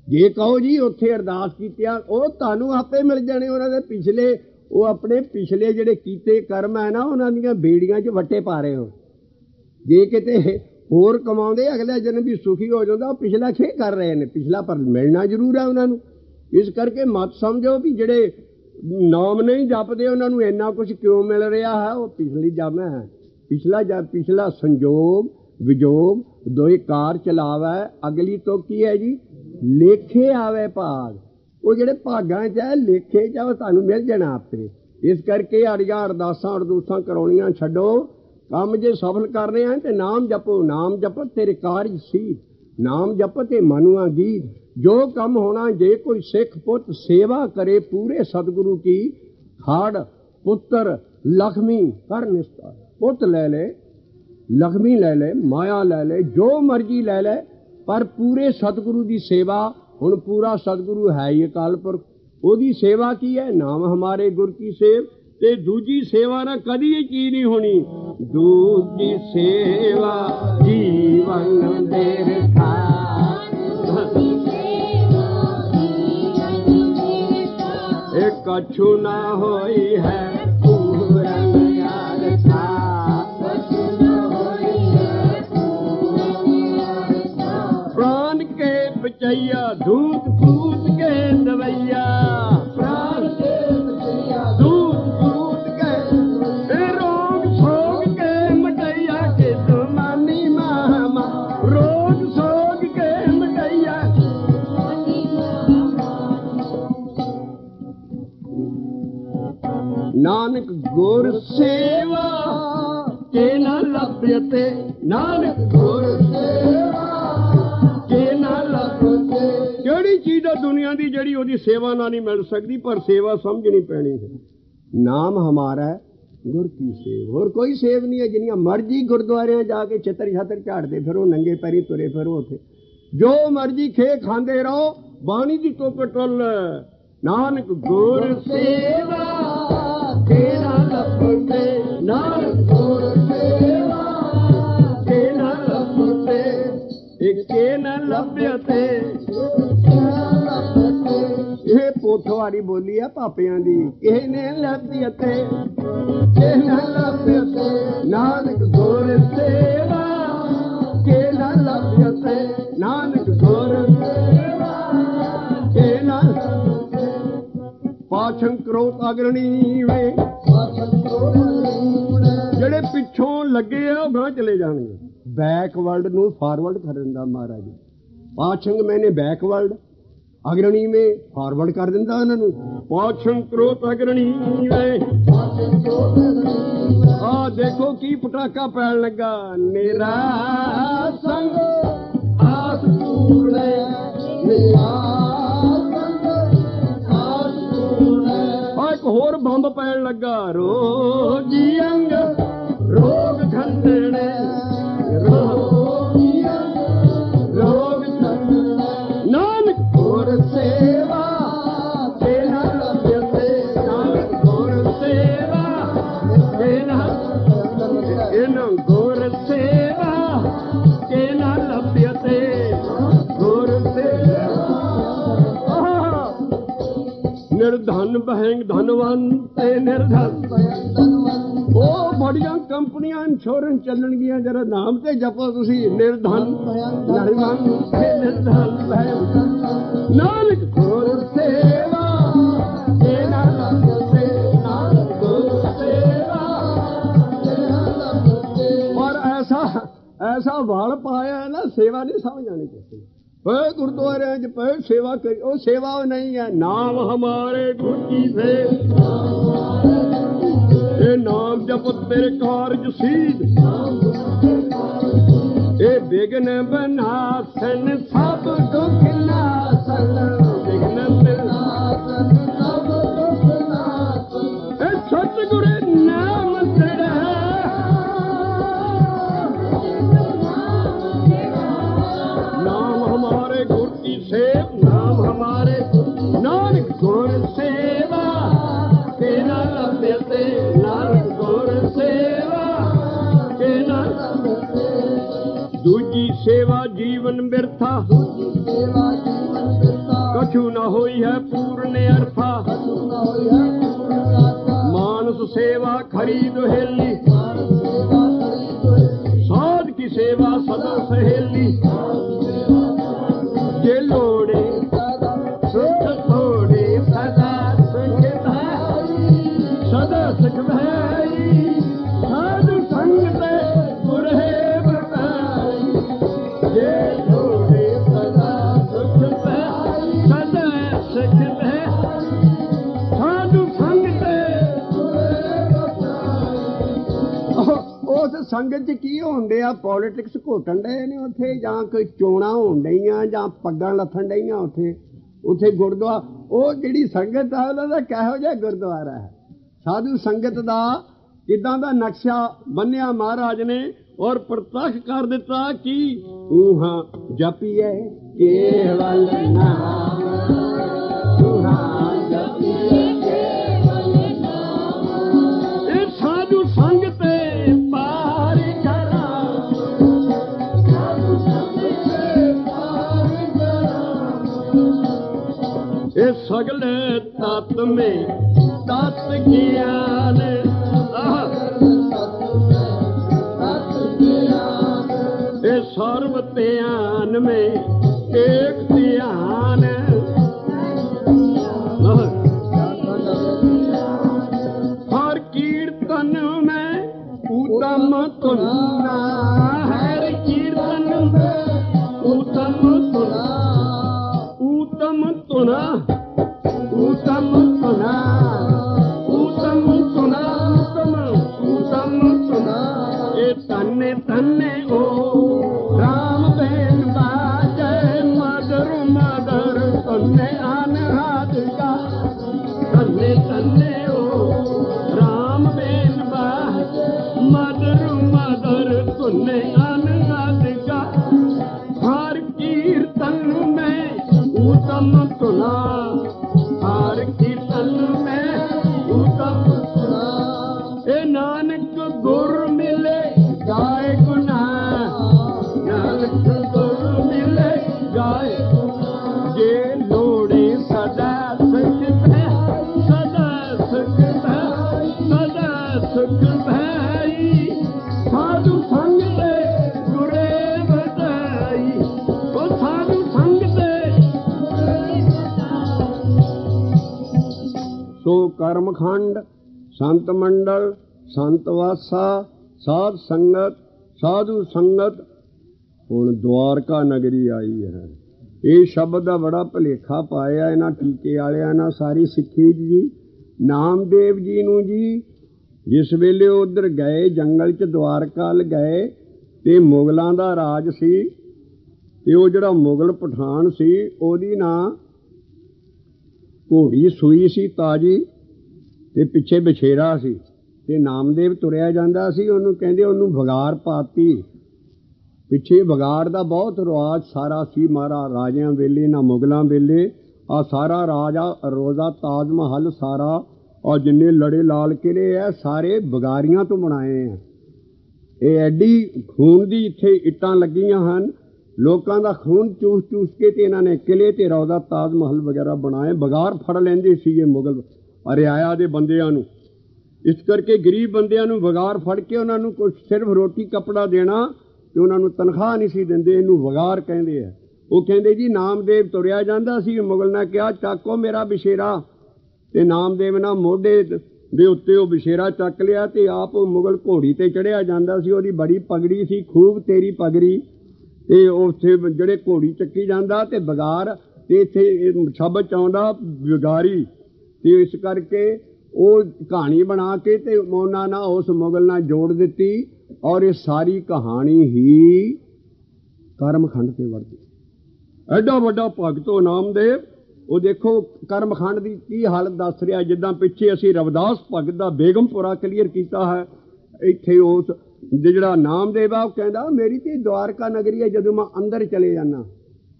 ਜੇ ਕਹੋ ਜੀ ਉੱਥੇ ਅਰਦਾਸ ਕੀਤੀਆਂ ਉਹ ਤੁਹਾਨੂੰ ਆਪੇ ਮਿਲ ਜਾਣੇ। ਉਹਨਾਂ ਦੇ ਪਿਛਲੇ ਉਹ ਆਪਣੇ ਪਿਛਲੇ ਜਿਹੜੇ ਕੀਤੇ ਕਰਮ ਹੈ ਨਾ ਉਹਨਾਂ ਦੀਆਂ ਬੇੜੀਆਂ 'ਚ ਵੱਟੇ ਪਾ ਰਹੇ ਹੋ। ਜੇ ਕਿਤੇ ਹੋਰ ਕਮਾਉਂਦੇ ਅਗਲੇ ਜਨਮ ਵੀ ਸੁਖੀ ਹੋ ਜਾਂਦਾ, ਉਹ ਪਿਛਲਾ ਖੇ ਕਰ ਰਹੇ ਨੇ, ਪਿਛਲਾ ਪਰ ਮਿਲਣਾ ਜ਼ਰੂਰ ਹੈ ਉਹਨਾਂ ਨੂੰ। ਇਸ ਕਰਕੇ ਮਤ ਸਮਝੋ ਵੀ ਜਿਹੜੇ ਨਾਮ ਨਹੀਂ ਜਪਦੇ ਉਹਨਾਂ ਨੂੰ ਇੰਨਾ ਕੁਝ ਕਿਉਂ ਮਿਲ ਰਿਹਾ ਹੈ, ਉਹ ਪਿਛਲੀ ਜਮ ਹੈ। ਪਿਛਲਾ ਸੰਜੋਗ ਵਿਜੋਗ ਦੋਏ ਕਾਰ ਚਲਾਵੇ, ਅਗਲੀ ਤੋਂ ਕੀ ਹੈ ਜੀ ਲੇਖੇ ਆਵੇ ਭਾਗ। ਉਹ ਜਿਹੜੇ ਭਾਗਾਂ 'ਚ ਹੈ ਲੇਖੇ 'ਚ ਉਹ ਤੁਹਾਨੂੰ ਮਿਲ ਜਾਣਾ ਆਪੇ। ਇਸ ਕਰਕੇ ਅੜੀਆਂ ਅਰਦਾਸਾਂ ਅਰਦੂਸਾਂ ਕਰਾਉਣੀਆਂ ਛੱਡੋ। ਕੰਮ ਜੇ ਸਫਲ ਕਰਨੇ ਆ ਤੇ ਨਾਮ ਜਪੋ, ਨਾਮ ਜਪਤ ਤੇਰੇ ਕਾਰਜ ਸੀ, ਨਾਮ ਜਪਤ ਤੇ ਮਨੁਆ ਗੀਤ। ਜੋ ਕੰਮ ਹੋਣਾ ਜੇ ਕੋਈ ਸਿੱਖ ਪੁੱਤ ਸੇਵਾ ਕਰੇ ਪੂਰੇ ਸਤਿਗੁਰੂ ਕੀ, ਖਾੜ ਪੁੱਤਰ ਲక్ష్ਮੀ ਕਰ ਨਿਸਤਾਰ। ਪੁੱਤ ਲੈ ਲੈ, ਲక్ష్ਮੀ ਲੈ ਲੈ, ਮਾਇਆ ਲੈ ਲੈ, ਜੋ ਮਰਜ਼ੀ ਲੈ ਲੈ, ਪਰ ਪੂਰੇ ਸਤਿਗੁਰੂ ਦੀ ਸੇਵਾ। ਹੁਣ ਪੂਰਾ ਸਤਿਗੁਰੂ ਹੈ ਹੀ ਅਕਾਲ ਪੁਰਖ, ਉਹਦੀ ਸੇਵਾ ਕੀ ਹੈ? ਨਾਮ ਹਮਾਰੇ ਗੁਰ ਕੀ ਸੇਵ। ਤੇ ਦੂਜੀ ਸੇਵਾ ਨਾਲ ਕਦੀ ਇਹ ਚੀਜ਼ ਨਹੀਂ ਹੋਣੀ। ਦੂਜੀ ਸੇਵਾ ਜੀਵਨ ਦੇ ਰਖਾ, ਇਹ ਕਛੂ ਨਾ ਹੋਈ ਹੈ ਪੂਰਨ ਅਰਥਾ। ਪ੍ਰਾਨ ਕੇ ਬਚਈਆ ਧੂਤ ਫੂਤ ਕੇ ਦਵਈਆ, ਪ੍ਰਾਨ ਕੇ ਬਚਈਆ ਧੂਤ ਫੂਤ ਕੇ ਰੋਗ ਸੋਗ ਕੇ ਮਟਈਆ ਕੇ ਤੁਮਾਨੀ ਮਾਮਾ, ਰੋਗ ਸੋਗ ਕੇ ਮਟਈਆ। ਨਾਨਕ ਗੁਰ ਸੇਵਾ ਕੇ ਨਾ ਲੱਭਤੇ, ਨਾਨਕ ਗੁਰ ਸੇਵਾ ਕੇ ਨਾ ਲੱਭਤੇ। ਕਿਹੜੀ ਚੀਜ਼ ਆ ਦੁਨੀਆ ਦੀ ਜਿਹੜੀ ਉਹਦੀ ਸੇਵਾ ਨਾਲ ਨਹੀਂ ਮਿਲ ਸਕਦੀ, ਪਰ ਸੇਵਾ ਸਮਝਣੀ ਪੈਣੀ ਹੈ। ਨਾਮ ਹਮਾਰਾ ਗੁਰ ਕੀ ਸੇਵ, ਹੋਰ ਕੋਈ ਸੇਵ ਨਹੀਂ ਹੈ। ਜਿੰਨੀਆਂ ਮਰਜ਼ੀ ਗੁਰਦੁਆਰਿਆਂ ਜਾ ਕੇ ਛਿੱਤਰ ਛਾਤਰ ਝਾੜਦੇ ਫਿਰੋ, ਨੰਗੇ ਪੈਰੀ ਤੁਰੇ ਫਿਰੋ, ਉੱਥੇ ਜੋ ਮਰਜ਼ੀ ਖੇ ਖਾਂਦੇ ਰਹੋ, ਬਾਣੀ ਦੀ ਟੁੱਕ ਟੁੱਲ। ਨਾਨਕ ਗੁਰ ਸੇਵਾ ਕੇ ਨਾ ਲੱਭਤੇ, ਨਾਨਕ ਗੁਰ ਸੇਵਾ ਕੇ ਨਾ ਲੱਭਤੇ, ਕੇ ਨਾ ਲੱਭਤੇ। ਇਹ ਪੋਥੋ भारी बोली है पापियां दी। किहे ने लभी अते किहे ना लभी अते नानक गुर सेवा, किहे ना लभी अते नानक गुर सेवा, किहे ना पाछं क्रोध अग्रणी वे ਜਿਹੜੇ ਪਿੱਛੋਂ ਲੱਗੇ ਆ ਉਹ ਗਾਂ ਚਲੇ ਜਾਣਗੇ। बैकवर्ड ਨੂੰ फॉरवर्ड कर दिंदा महाराज। पाछंग मैंने बैकवर्ड, अग्रणी में फॉरवर्ड कर दिंदा उन्हां नूं। पाछंग क्रोध अग्रणी वे आ देखो की पटाका पैण लगा। मेरा संग आस पूरे, मेरा संग आस पूरे। एक होर बंब पैण लगा। रोजी अंग रोग खंडणे, रोग नानक गुर सेवा तेना लभ्यते, नानक गुर सेवा तेना इन्ह गुर सेवा तेना लभ्यते, गुर सेवा। निर्धन बहंग धनवंत निर्धन ਉਹ ਬੜੀਆਂ ਕੰਪਨੀਆਂ ਇੰਸ਼ੋਰੈਂਸ ਚੱਲਣਗੀਆਂ। ਜਰਾ ਨਾਮ ਤੇ ਜਪੋ ਤੁਸੀਂ। ਨਿਰਧਨ ਨਿਰਮਨ ਨਿਰਧਨ ਨਾਨਕ ਗੁਰ ਸੇਵਾ ਤੇਨਾ ਲਭਤੇ, ਨਾਨਕ ਗੁਰ ਸੇਵਾ ਤੇਨਾ ਲਭਤੇ। ਔਰ ਐਸਾ ਵਾਲ ਪਾਇਆ है ना, सेवा नहीं समझ आनी चाहिए। पे गुरुद्वारे पे सेवा करी, वो सेवा नहीं है। नाम हमारे गुरु की से नाम जप तेरे कारज सीध, ए बिघन बनासन सब दुख नासन, बिघन बनासन सब दुख नासन। ए सतगुरु नाम तेरा, नाम हमारे गुरु की सेव, नाम हमारे नानक गुर सेवा तेना लभ्यते, नानक गुर सेवा तेना लभ्यते। दूजी सेवा जीवन बिरथा, कछु न होई है पूर्ण अर्था। मानस सेवा खरी दुहेली, साध की सेवा सदा सहेली। जे लोड़े सुख थोड़े सदा सुख भाई, सदा सुख भाई। साधु संग ते गुर है बताई, जे लोड़े सदा सुख भाई, सदा सुख भाई। साधु संग ते गुर है बताई। उस संगत च की होंदे आ? पॉलिटिक्स घोटन डे ने उत्थे, जां कोई चोणां होण डईआं, जां पग्गां लथण डईआं उत्थे गुरुद्वारा। ਉਹ ਜਿਹੜੀ ਸੰਗਤ ਆ ਉਹਨਾਂ ਦਾ ਕਿਹੋ ਜਿਹਾ ਗੁਰਦੁਆਰਾ ਹੈ? ਸਾਧੂ ਸੰਗਤ ਦਾ ਕਿੱਦਾਂ ਦਾ ਨਕਸ਼ਾ ਬੰਨਿਆ ਮਹਾਰਾਜ ਨੇ ਔਰ ਪ੍ਰਤੱਖ ਕਰ ਦਿੱਤਾ ਕਿ ਊਹਾਂ ਜਪੀਏ ਕੇਵਲ ਨਾਮ, ਊਹਾਂ ਜਪੀਏ ਕੇਵਲ ਨਾਮ। ਇਹ ਸਾਧੂ ਸੰਗਤ ਪਾਰ ਕਰਾਂ, ਸਾਧੂ ਸੰਗਤ ਪਾਰ ਕਰਾਂ। ये सगले तत् में तत् ज्ञान, ये सर्व ध्यान में एक ध्यान। हर कीर्तन में उत्तम तुलना, हर कीर्तन में उत्तम तुलना, उत्तम तुना, उत्तम तुना, उत्तम तुना, उत्तम तुना। ये तन्ने तन्ने ओ राम बेन बाजे, मदर मदर तन्ने अनहद का, तन्ने तन्ने ओ राम बेन बाजे, मदर मदर तन्ने अनहद का। हर कीर्तन में उत्तम तुना, हर कीर्तन में उत्तम तुना। ए नानक गुर मिले गाय गुना, नानक गुर मिले गाय गुना। जे लोड़े सदा सच कर्मखंड संत मंडल संत वासा साध संगत साधु संगत। हुण द्वारका नगरी आई है। ये शब्द का बड़ा भुलेखा पाया इन्हां टीके वालियां ना सारी सिੱਖੀ जी। नामदेव जी नूं जी जिस वेले उधर गए जंगल च द्वारका गए ते मुगलों का राज सी ते वो जिहड़ा मुगल पठान सी ओहदी ना घोड़ी सूई सी ताजी ते पिछे बछेरा सी ते नामदेव तुरिया जांदा सी। उहनूं कहंदे उहनूं वगार पाती। पिछे वगार का बहुत रिवाज सारा सी महाराज राजियां वेले ना मुगलों वेले आ सारा राजा रोजा ताज महल सारा और जिन्ने लड़े लाल किले है सारे बगारियां तो बनाए हैं। ये एडी खून की इत्थे इट्टां लगियां हन। लोगों का खून चूस चूस के ते इन्होंने किले ते रौदा ताज महल वगैरह बनाए। बगार फड़ लेंदे सी ये मुगल रियाया दे बंदियां नूं। इस करके गरीब बंदियां नूं वगार फड़ के उन्होंने कुछ सिर्फ रोटी कपड़ा देना ते उन्होंने तनख्वाह नहीं सी दिंदे। इनू वगार कहंदे आ। वो कहंदे जी नामदेव तुरिया जांदा सी। मुगल ने कहा चाको मेरा बछेरा ते नामदेव ना मोढे दे उत्ते वो बछेरा चक लिया ते आप मुगल घोड़ी ते चढ़िया जांदा सी। ओहदी बड़ी पगड़ी सी खूब तेरी पगड़ी ते उत्थे जिहड़े घोड़ी चक्की जांदा ते बगार ते इत्थे शब्द आउंदा बगारी ते इस करके वो कहानी बना के ते उन्हां नाल उस मुगल नाल जोड़ दिती। और ये सारी कहानी ही कर्मखंड से बढ़ती। एडा वड्डा भगत हो नामदेव। वो देखो कर्मखंड की की हालत दस रहा। जिदा पिछे असी रविदास भगत का बेगमपुरा क्लीयर किया है। इत्थे उस जिहड़ा नामदेव आ कहंदा मेरी तो द्वारका नगरी है जदों मैं अंदर चले जाना।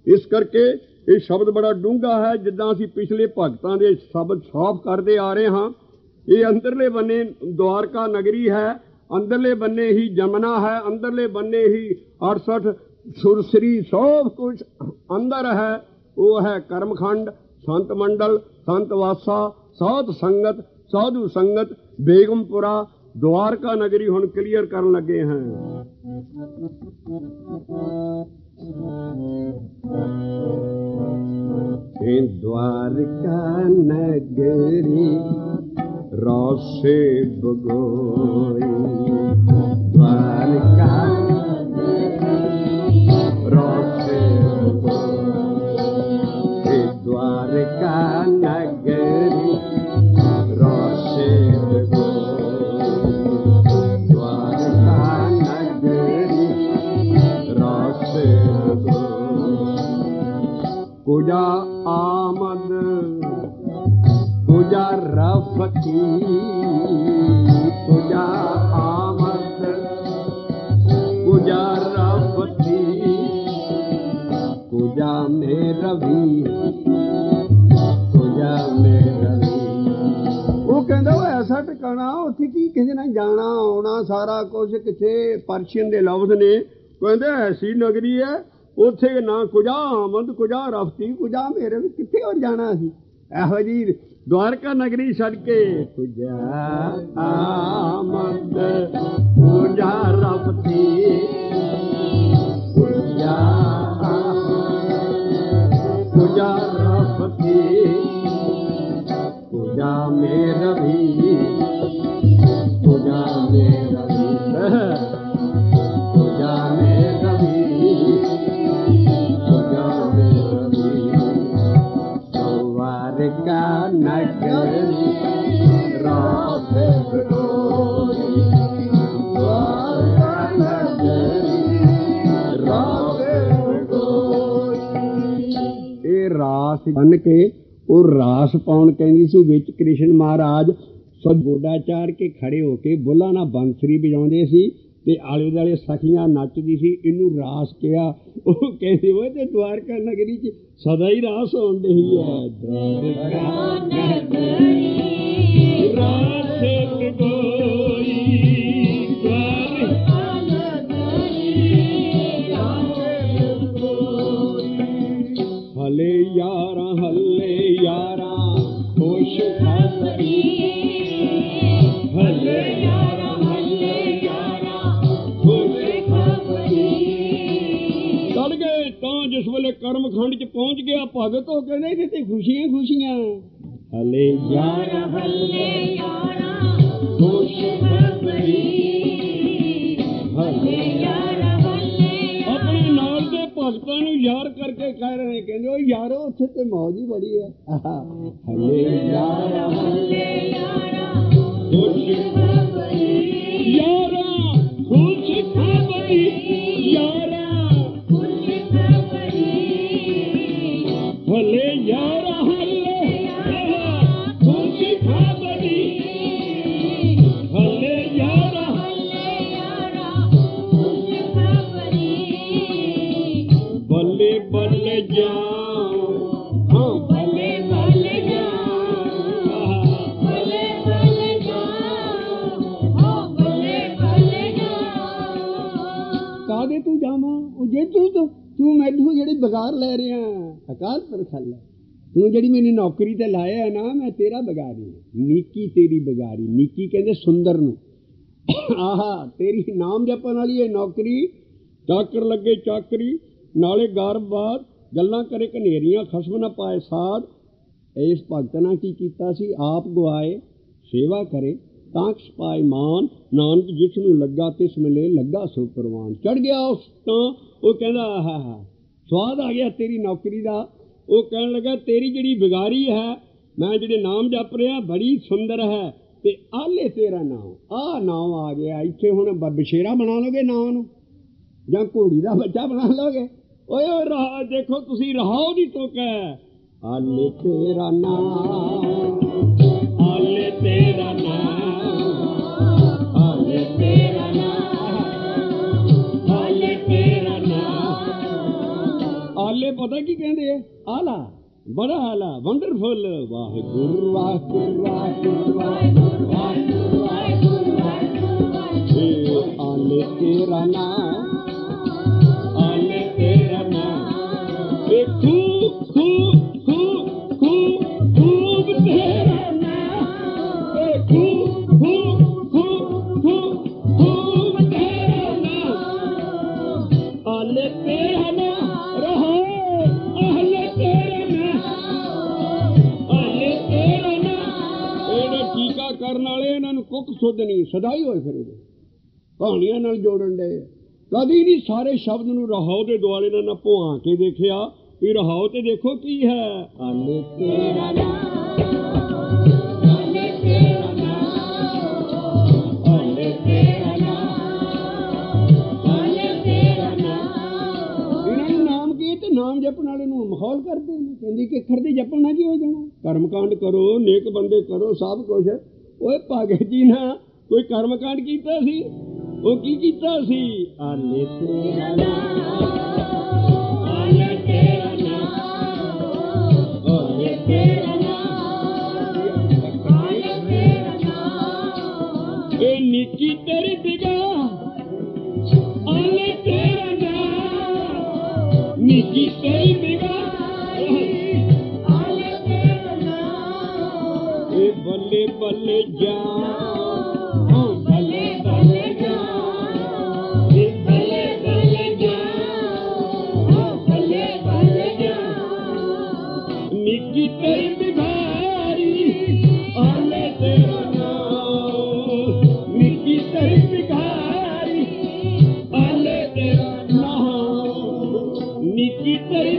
इस करके ये शब्द बड़ा डूंगा है। जिदा असी पिछले भगतां दे शब्द साफ करते आ रहे हाँ। ये अंदरले बन्ने द्वारका नगरी है। अंदरले बन्ने ही जमुना है। अंदरले बन्ने ही 68 सुरसरी सब कुछ अंदर है। वो है कर्मखंड संत मंडल संत वासा साध संगत साधु संगत बेगमपुरा द्वारका नगरी हुण क्लीयर करन लगे हैं। द्वारका नगरी रोसे बगोई द्वारका रोसे बगोई द्वारका नगरी रोसे बगोई द्वारका नगरी रोसे बगोई। पूजा आमद पूजा रफती पूजा आमद पूजा रफती पूजा में रवि पूजा में रवि। वो कहंदा वो ऐसा ठिकाना उत्थे की किसी ने जाना आना सारा कुछ किथे परशियन दे लफ्ज ने कहंदे ऐसी नगरी है उत्थे ना कुजा आमद कुजा रफती कुजा मेरे किथे और जाना सी। एहो जी द्वारका नगरी छड़ के पूजा आमद पूजा रफती पूजा पूजा रफती पूजा में रवि पूजा में रवि पूजा में रवि पूजा में रवि। द्वारका नगरी रोसे बगोई द्वारका नगरी रोसे बगोई। ये रास बन के वो रास पाउण कहंदी सी। विच कृष्ण महाराज सद गोडा चाड़ के खड़े होके बुल्हां नाल बंसरी बजाउंदे सी ते आले दुआले सखियां नचदी सी। इनू रास किया। वो कहंदे वो ते द्वारका नगरी च सदा ही रास होण दही है। द्वारका नगरी रास बगोई द्वारका नगरी रास बगोई। हले यारा खुश खातरी हले यारा खुश खातरी। चढ़ गए तो जिस वेले कर्मखंड च पहुंच गया भगत हो कहने ते खुशियां खुशियां हले यारा हल्ले यारा खुश खबरी हल्ले यारा हल्ले अपने नाल दे भगतां नूं यार करके कह रहे हैं, कहंदे ओ यारो उत्थे ते मौज ही बड़ी है। हले यारा हल्ले यारा खुश खबरी यारा खुश खबरी यारा खुश खबरी हले यारा हले खुश खबरी हले यारा हल्ले यारा खुश खबरी बल्ले बल्ले जाओ हाँ भले भले जाओ भले भले जाओ हो भले भले जाओ कादे तू जावा जे तू मैनू ਜਿਹੜੀ ਬਗਾਰ ਲੈ ਰਿਹਾ ਅਕਾਲ ਪੁਰਖ ਅੱਲਾ ਤੂੰ ਜਿਹੜੀ ਮੈਨੂੰ ਨੌਕਰੀ ਤੇ ਲਾਇਆ ਨਾ ਮੈਂ ਤੇਰਾ ਬਗਾਰੀ ਨੀਕੀ ਤੇਰੀ ਬਗਾਰੀ ਨੀਕੀ ਕਹਿੰਦੇ ਸੁੰਦਰ ਨੂੰ ਆਹਾ ਤੇਰੀ ਨਾਮ ਜਪਣ ਵਾਲੀ ਇਹ ਨੌਕਰੀ ਚਾਕਰ ਲੱਗੇ ਚਾਕਰੀ ਨਾਲੇ ਗਰਬਾਦ ਗੱਲਾਂ ਕਰੇ ਕਨੇਰੀਆਂ ਖਸਮ ਨਾ ਪਾਏ ਸਾਧ ਇਸ ਭਗਤ ਨੇ ਕੀ ਕੀਤਾ ਸੀ ਆਪ ਗਵਾਏ ਸੇਵਾ ਕਰੇ ਤਾਂ ਪਾਏ ਮਾਨ ਨਾਨਕ ਜਿਸ ਨੂੰ ਲੱਗਾ ਤਿਸ ਮਿਲੇ ਲੱਗਾ ਸੋ ਪ੍ਰਵਾਨ ਚੜ ਗਿਆ ਉਸ ਤਾਂ ਉਹ ਕਹਿੰਦਾ ਆਹਾ ਸਵਾਦ ਆ ਗਿਆ ਤੇਰੀ ਨੌਕਰੀ ਦਾ ਉਹ ਕਹਿਣ ਲੱਗਾ ਤੇਰੀ ਜਿਹੜੀ ਬਿਗਾਰੀ ਹੈ ਮੈਂ ਜਿਹੜੇ ਨਾਮ ਜਪ ਰਿਹਾ ਬੜੀ ਸੁੰਦਰ ਹੈ ਤੇ ਆਲੇ ਤੇਰਾ ਨਾਮ ਆਹ ਨਾਮ ਆ ਗਿਆ ਇੱਥੇ ਹੁਣ ਬਸ਼ੇਰਾ ਬਣਾ ਲਓਗੇ ਨਾਮ ਨੂੰ ਜਾਂ ਘੋੜੀ ਦਾ ਬੱਚਾ ਬਣਾ ਲਓਗੇ ਓਏ ਓਏ ਰਹਾ ਦੇਖੋ ਤੁਸੀਂ ਰਹਾਓ ਦੀ ਟੋਕ ਹੈ ਆਲੇ ਤੇਰਾ ਨਾਮ ਆਲੇ ਤੇਰਾ ਨਾਮ ਆਲੇ ਤੇਰਾ ਨਾਮ ਆਲੇ ਤੇਰਾ ਨਾਮ ਆਲੇ ਪਤਾ ਕੀ ਕਹਿੰਦੇ ਆ ਆਲਾ ਬੜਾ ਆਲਾ ਵੰਡਰਫੁਲ ਵਾਹਿਗੁਰੂ ਵਾਹਿਗੁਰੂ ਵਾਹਿਗੁਰੂ ਵਾਹਿਗੁਰੂ ਵਾਹਿਗੁਰੂ ਵਾਹਿਗੁਰੂ ਵਾਹਿਗੁਰੂ ਆਲੇ ਤੇਰਾ ਨਾਮ ਆਲੇ ਤੇਰਾ ਨਾਮ ਏ ਖੂ ਖੂ ਖੂ ਖੂ ਖੂਬ ਤੇਰਾ ਨਾਮ ਏ ਖੂ ਖੂ ਖੂ ਖੂ ਖੂਬ ਤੇਰਾ ਨਾਮ ਆਲੇ ਤੇਰਾ ਨਾਮ ਰਹੋ ਆਲੇ ਤੇਰਾ ਨਾਮ ਆਲੇ ਤੇਰਾ ਨਾਮ ਇਹਦੇ ਟੀਕਾ ਕਰਨ ਵਾਲੇ ਇਹਨਾਂ ਨੂੰ ਕੁੱਕ ਸੁੱਧ ਨਹੀਂ ਸਦਾਈ ਹੋਏ ਫਿਰ ਇਹਦੇ ਕਹਾਣੀਆਂ ਨਾਲ ਜੋੜਨ ਦੇ ਕਦੀ ਨਹੀਂ ਸਾਰੇ ਸ਼ਬਦ ਨੂੰ ਰਹਾਉ ਦੇ ਦੁਆਲੇ ਨਾਲ ਨਾ ਭੁਆ ਕੇ ਦੇਖਿਆ ਵੀ ਰਹਾਉ ਤੇ ਦੇਖੋ ਕੀ ਹੈ ਆਲੇ ਤੇਰਾ ਆਲੇ ਤੇਰਾ ਨਾਮ ਆਲੇ ਤੇਰਾ ਨਾਮ ਆਲੇ ਤੇਰਾ ਨਾਮ ਇਹਨਾਂ ਨੂੰ ਨਾਮ ਕੀ ਤੇ ਨਾਮ ਜਪਣ ਵਾਲੇ ਨੂੰ ਮਾਹੌਲ ਕਰਦੇ ਨੇ ਕਹਿੰਦੀ ਕਿ ਅੱਖਰ ਦੇ ਜਪਣ ਨਾਲ ਕੀ ਹੋ ਜਾਣਾ ਕਰਮਕਾਂਡ ਕਰੋ ਨੇਕ ਬੰਦੇ ਕਰੋ ਸਭ ਕੁਝ ਓਏ ਭਗਤ ਜੀ ਨਾ ਕੋਈ ਕਰਮਕਾਂਡ ਕੀਤਾ ਸੀ ਉਹ ਕੀ ਕੀਤਾ ਸੀ ਆਲੇ ਤੇਰਾ ਆਲੇ ਤੇਰਾ ਨਾਮ ਆਲੇ ਤੇਰਾ ਨਾਮ ਆਲੇ ਤੇਰਾ ਨਾਮ ਇਹ ਨਿੱਕੀ ਤੇਰੀ ਬਿਗਾ ਆਲੇ ਤੇਰਾ ਨਾਮ ਨਿੱਕੀ ਤੇਰੀ ਬਿਗਾ ਆਲੇ ਤੇਰਾ ਨਾਮ ਇਹ ਬੱਲੇ ਬੱਲੇ ਜਾ ਭਲੇ ਭਲੇ ਜਾਓ ਭਲੇ ਭਲੇ ਜਾਓ ਭਲੇ ਭਲੇ ਜਾਓ ਨਿੱਕੀ ਤੇਰੀ ਬਿਗਾਰੀ ਆਲੇ ਤੇਰਾ ਨਾਮ ਨਿੱਕੀ ਤੇਰੀ ਬਿਗਾਰੀ ਆਲੇ ਤੇਰਾ ਨਾਮ ਨਿੱਕੀ ਤੇਰੀ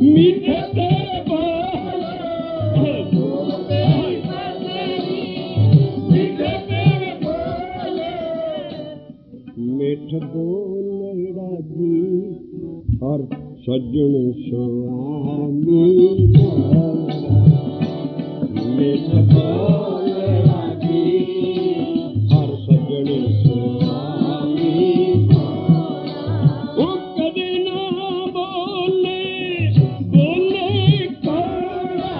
मीठे तेरे बोल मीठे तेरे बोल मिठ बोल राजी और सज्जन स्वामी मिठ बोल राजी और सज्जन स्वामी वो कदे ना बोले बोले कौड़ा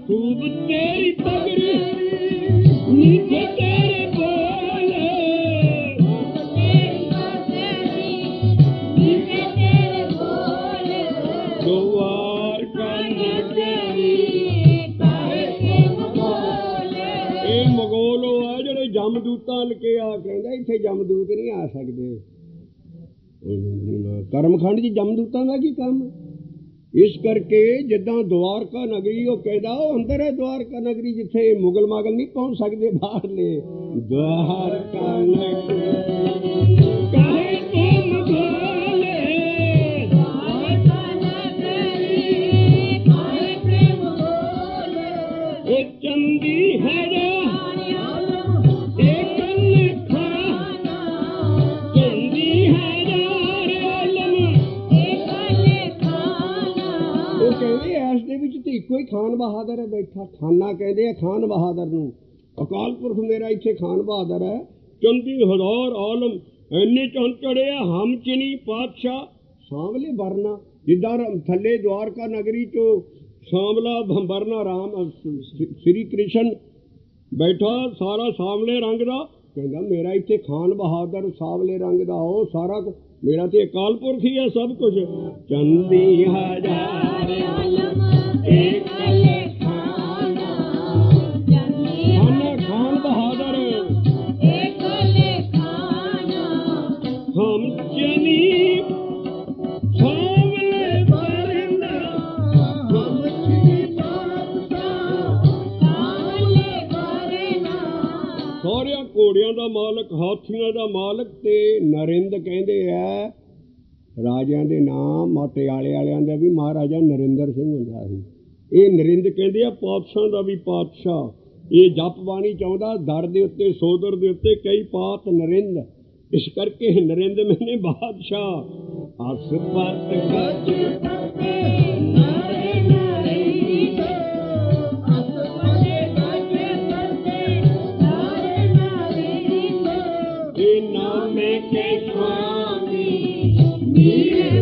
खूब तेरी पगड़ी नीचे तेरे बोल द्वार का नगरी ਇਹ ਮਗੋਲ ਉਹ ਆ ਜਿਹੜੇ ਜਮਦੂਤਾਂ ਲਕੇ ਆ ਕਹਿੰਦਾ ਇੱਥੇ ਜਮਦੂਤ ਨਹੀਂ ਆ ਸਕਦੇ ਕਰਮਖੰਡ 'ਚ ਜਮਦੂਤਾਂ ਦਾ ਕੀ ਕੰਮ ਇਸ ਕਰਕੇ ਜਿੱਦਾਂ ਦਵਾਰਕਾ ਨਗਰੀ ਉਹ ਕਹਿੰਦਾ ਉਹ ਅੰਦਰ ਹੈ ਦਵਾਰਕਾ ਨਗਰੀ ਜਿੱਥੇ ਮੁਗਲ ਮਾਗਲ ਨਹੀਂ ਪਹੁੰਚ ਸਕਦੇ ਬਾਹਰਲੇ ਦਵਾਰਕਾ ਨਗਰੀ ਕਾਹੇ ਤੁਮ ਭੋਲੇ ਇਹ ਚੰਦੀ ਹੈ कोई खान बहादुर है बैठा खाना कहते हैं खान बहादुर नूं अकाल पुरख मेरा इत्थे खान बहादुर है चंदी हजार आलम इन्ने चंद चढ़े हम चिनी पातशाह सांवले बरना जिदा थले द्वारका नगरी चो सांवला बरना राम श्री कृष्ण बैठा सारा सांवले रंग का कहता मेरा इत्थे खान बहादुर सांवले रंग का हो सारा मेरा तो अकाल पुरख ही है सब कुछ चंदी हजार आलम खान बहादुर हम चनी सांवले बरना सारिया घोड़िया का मालक हाथियों का मालक ते नरिंद कहते है राजिया के नाम मटियाले वालियां दा भी महाराजा नरिंदर सिंह हुंदा सी ਇਹ ਨਰਿੰਦ ਕਹਿੰਦੇ ਆ ਪਾਤਸ਼ਾਹ ਦਾ ਵੀ ਪਾਤਸ਼ਾਹ ਇਹ ਜਪ ਬਾਣੀ ਚਾਹੁੰਦਾ ਦਰ ਦੇ ਉੱਤੇ ਸੋਦਰ ਦੇ ਉੱਤੇ ਕਈ ਪਾਤ ਨਰਿੰਦ ਇਸ ਕਰਕੇ ਨਰਿੰਦ ਮੈਨੇ ਬਾਦਸ਼ਾਹ ਅਸਪਤ ਗੱਜ ਨਾਰੇ ਨਾਰੇ ਅਸਪਤ ਗੱਜ ਨਾਰੇ ਨਾਰੇ ਇਹ ਨਾਮੇ ਕੇ स्वामी मीर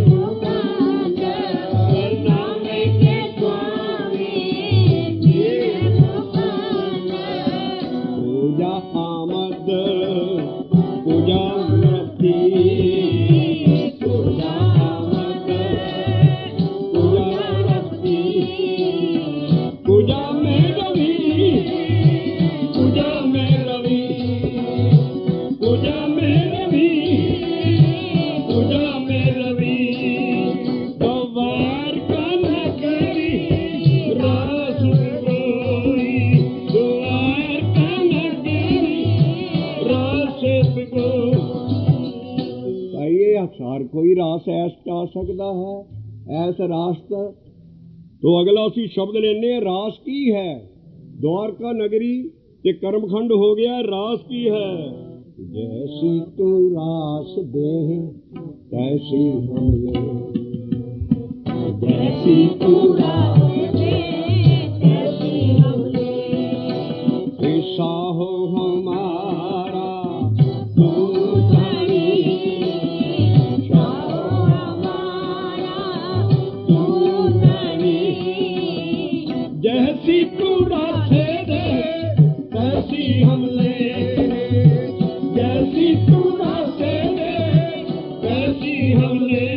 कोई रास ऐस चा सकता है ऐस रास तो अगला उसी शब्द लेने रास की है द्वारका नगरी ते कर्मखंड हो गया रास की है जैसी तू रास दे तैसी हम ले जैसी तू रास दे तैसी हम ले ऐसा हो हमारा तू जैसी तू रासे दे तैसी हम ले जैसी तू रासे दे तैसी हम ले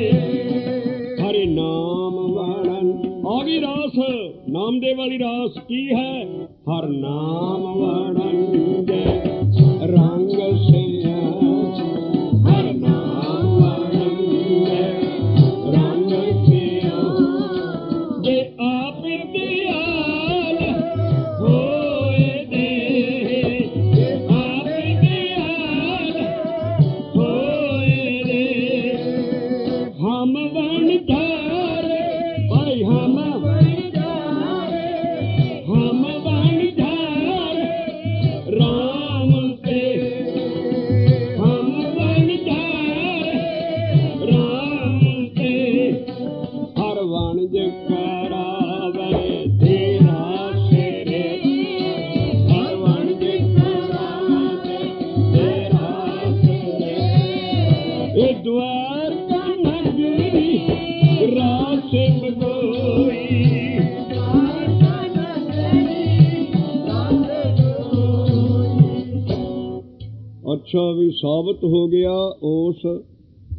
हरे नाम वर्णन आगे रास नामदेव वाली रास की है हर नाम वर्णन जय रंग से हर नाम वर्णन जय रंग से जे आप दयाल होए दे आप दयाल ਵੀ ਸਾਬਤ ਹੋ ਗਿਆ ਉਸ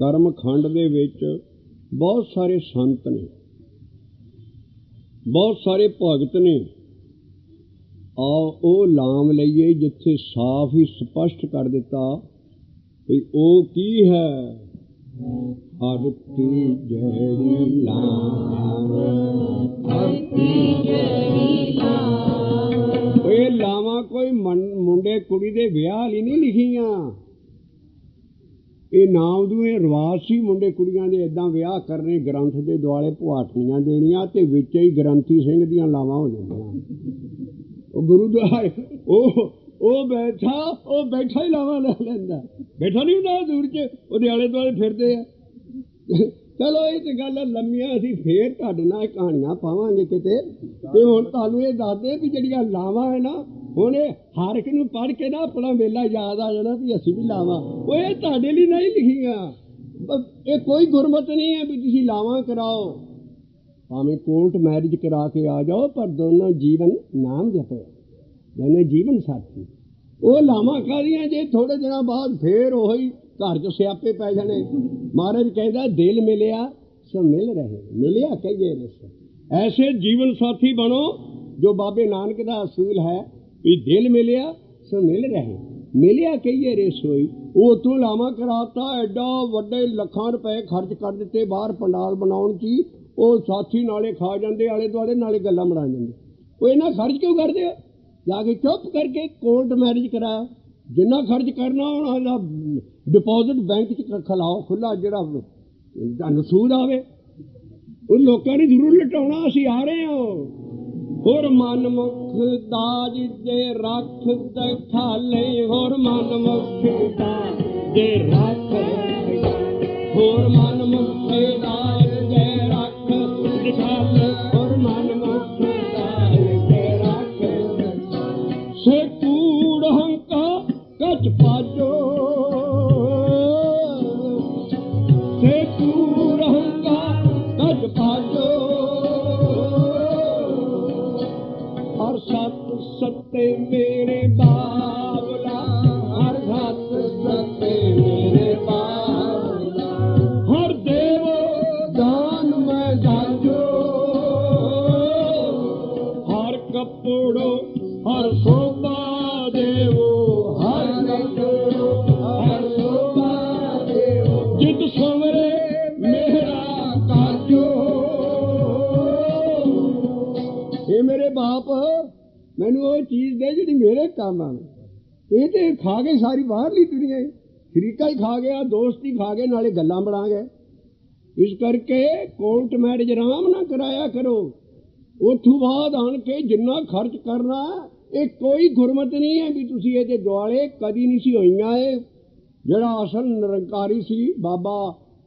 ਕਰਮ ਖੰਡ ਦੇ ਵਿੱਚ ਬਹੁਤ ਸਾਰੇ ਸੰਤ ਨੇ, ਬਹੁਤ ਸਾਰੇ ਭਗਤ ਨੇ। ਆਓ ਉਹ ਲਾਮ ਲਈਏ ਜਿੱਥੇ ਸਾਫ਼ ਹੀ ਸਪਸ਼ਟ ਕਰ ਦਿੱਤਾ ਵੀ ਉਹ ਕੀ ਹੈ। ਹਰਤੀ ਜਿਹੜੀ ਲਾਮ, ਹਰਤੀ ਜਿਹੜੀ ਲਾਮ। ਇਹ ਲਾਵਾਂ ਕੋਈ ਮੁੰਡੇ ਕੁੜੀ ਦੇ ਵਿਆਹ ਲਈ ਨਹੀਂ ਲਿਖੀਆਂ। ਇਹ ਨਾਮਦੂਏ ਰਿਵਾਜ਼ ਸੀ ਮੁੰਡੇ ਕੁੜੀਆਂ ਦੇ ਏਦਾਂ ਵਿਆਹ ਕਰਨੇ, ਗ੍ਰੰਥ ਦੇ ਦੁਆਲੇ ਪੁਆਠਣੀਆਂ ਦੇਣੀਆਂ ਤੇ ਵਿੱਚ ਹੀ ਗ੍ਰੰਥੀ ਸਿੰਘ ਦੀਆਂ ਲਾਵਾਂ ਹੋ ਜਾਂਦੀਆਂ। ਉਹ ਗੁਰੂਦੁਆਰੇ ਉਹ ਬੈਠਾ ਹੀ ਲਾਵਾਂ ਲੈ ਲੈਂਦਾ, ਬੈਠਾ ਨਹੀਂ ਹੁੰਦਾ ਦੂਰ 'ਚ, ਉਹਦੇ ਆਲੇ ਦੁਆਲੇ ਫਿਰਦੇ ਆ। ਚਲੋ ਇਹ ਤੇ ਗੱਲ ਲੰਮੀਆਂ, ਅਸੀਂ ਫੇਰ ਤੁਹਾਡੇ ਨਾਲ ਕਹਾਣੀਆਂ ਪਾਵਾਂਗੇ ਕਿਤੇ। ਤੇ ਹੁਣ ਤੁਹਾਨੂੰ ਇਹ ਦੱਸਦੇ ਵੀ ਜਿਹੜੀਆਂ ਲਾਵਾਂ ਹੈ ਨਾ, ਹੁਣ ਇਹ ਹਰ ਇੱਕ ਨੂੰ ਪੜ੍ਹ ਕੇ ਨਾ ਆਪਣਾ ਵੇਲਾ ਯਾਦ ਆ ਜਾਣਾ ਵੀ ਅਸੀਂ ਵੀ ਲਾਵਾਂ। ਉਹ ਇਹ ਤੁਹਾਡੇ ਲਈ ਨਹੀਂ ਲਿਖੀਆਂ। ਇਹ ਕੋਈ ਗੁਰਮਤ ਨਹੀਂ ਹੈ ਵੀ ਤੁਸੀਂ ਲਾਵਾਂ ਕਰਾਓ, ਭਾਵੇਂ ਕੋਰਟ ਮੈਰਿਜ ਕਰਾ ਕੇ ਆ ਜਾਓ, ਪਰ ਦੋਨੋਂ ਜੀਵਨ ਨਾਮ ਜਪੋ, ਦੋਨੋਂ ਜੀਵਨ ਸਾਥੀ। ਉਹ ਲਾਵਾਂ ਕਾਹਦੀਆਂ ਜੇ ਥੋੜੇ ਦਿਨਾਂ ਬਾਅਦ ਫੇਰ ਉਹੀ ਘਰ 'ਚ ਸਿਆਪੇ ਪੈ ਜਾਣੇ। ਮਹਾਰਾਜ ਕਹਿੰਦਾ ਦਿਲ ਮਿਲਿਆ ਸੋ ਮਿਲ ਰਹੇ, ਮਿਲਿਆ ਕਹੀਏ ਰਸੋ। ਐਸੇ ਜੀਵਨ ਸਾਥੀ ਬਣੋ ਜੋ ਬਾਬੇ ਨਾਨਕ ਦਾ ਅਸੂਲ ਹੈ ਵੀ ਦਿਲ ਮਿਲਿਆ ਸੋ ਮਿਲ ਰਹੇ, ਮਿਲਿਆ ਕਹੀਏ ਰਸੋਈ। ਉਹ ਤੋਂ ਲਾਵਾਂ ਕਰਾਤਾ, ਐਡਾ ਵੱਡੇ ਲੱਖਾਂ ਰੁਪਏ ਖਰਚ ਕਰ ਦਿੱਤੇ ਬਾਹਰ ਪੰਡਾਲ ਬਣਾਉਣ 'ਚ। ਉਹ ਸਾਥੀ ਨਾਲੇ ਖਾ ਜਾਂਦੇ ਆਲੇ ਦੁਆਲੇ, ਨਾਲੇ ਗੱਲਾਂ ਬਣਾ ਜਾਂਦੇ। ਉਹ ਇਹਨਾਂ ਖਰਚ ਕਿਉਂ ਕਰਦੇ ਹੋ? ਜਾ ਕੇ ਚੁੱਪ ਕਰਕੇ ਕੋਰਟ ਮੈਰਿਜ ਕਰਾਇਆ, ਜਿੰਨਾ ਖਰਚ ਕਰਨਾ ਉਹਨਾਂ ਦਾ ਡਿਪੋਜ਼ਿਟ ਬੈਂਕ 'ਚ ਖਲਾਓ ਖੁੱਲ੍ਹਾ, ਜਿਹੜਾ ਤੁਹਾਨੂੰ ਸੂਦ ਆਵੇ। ਉਹ ਲੋਕਾਂ ਨੇ ਜ਼ਰੂਰ ਲਟਾਉਣਾ, ਅਸੀਂ ਆ ਰਹੇ ਹਾਂ। ਹੋਰ ਮਨਮੁਖ ਦਾਜ ਦੇ ਰੱਖ ਦਿਖਾਲੇ, ਹੋਰ ਮਨਮੁਖ ਦਾਜ ਦੇ ਰੱਖ, ਹੋਰ ਮਨਮੁਖ ਦਾਜ ਦੇ ਰੱਖ ਦਿਖਾਲੇ, ਹੋਰ ਮਨਮੁਖ ਦਾਜ ਦੇ ਰੱਖ। ਸੇ ਕੂੜ ਹੰਕਾ ਕਚ ਪਾਜੋ, ਸੇ ਕੂੜ ਹੰਕਾ ਕਚ ਪਾਜੋ। ਹਰ ਸਤ ਸੱਤੇ ਮੇਰੇ ਬਾਬਲਾ, ਹਰ ਸਤ ਸੱਤੇ ਮੇਰੇ ਬਾਬਲਾ। ਹਰ ਦੇਵ ਦਾਨ ਮੈਂ ਦਾਜੋ, ਹਰ ਕੱਪੜੋ ਹਰ ਸੋਭਾ ਦੇਵੋ, ਹਰ ਕੱਪੜੋ ਹਰ ਸੋਭਾ ਦੇਵੋ। ਜਿਤ ਸਵਰੇ ਮੇਰਾ ਕਾਜੋ। ਇਹ ਮੇਰੇ ਬਾਪ ਮੈਨੂੰ ਉਹ ਚੀਜ਼ ਦੇ ਜਿਹੜੀ ਮੇਰੇ ਕੰਮ ਆਵੇ। ਇਹ ਤੇ ਖਾ ਕੇ ਸਾਰੀ ਬਾਹਰਲੀ ਦੁਨੀਆ ਸ਼ਰੀਕਾ ਹੀ ਖਾ ਗਿਆ, ਦੋਸਤ ਹੀ ਖਾ ਗਏ, ਨਾਲੇ ਗੱਲਾਂ ਬਣਾ ਗਏ। ਇਸ ਕਰਕੇ ਕੋਰਟ ਮੈਰਿਜ ਆਰਾਮ ਨਾਲ ਕਰਾਇਆ ਕਰੋ। ਉੱਥੋਂ ਬਾਅਦ ਆਣ ਕੇ ਜਿੰਨਾ ਖਰਚ ਕਰਨਾ, ਇਹ ਕੋਈ ਗੁਰਮਤ ਨਹੀਂ ਹੈ ਵੀ ਤੁਸੀਂ ਇਹਦੇ ਦੁਆਲੇ ਕਦੀ ਨਹੀਂ ਸੀ ਹੋਈਆਂ। ਇਹ ਜਿਹੜਾ ਅਸਲ ਨਿਰੰਕਾਰੀ ਸੀ ਬਾਬਾ,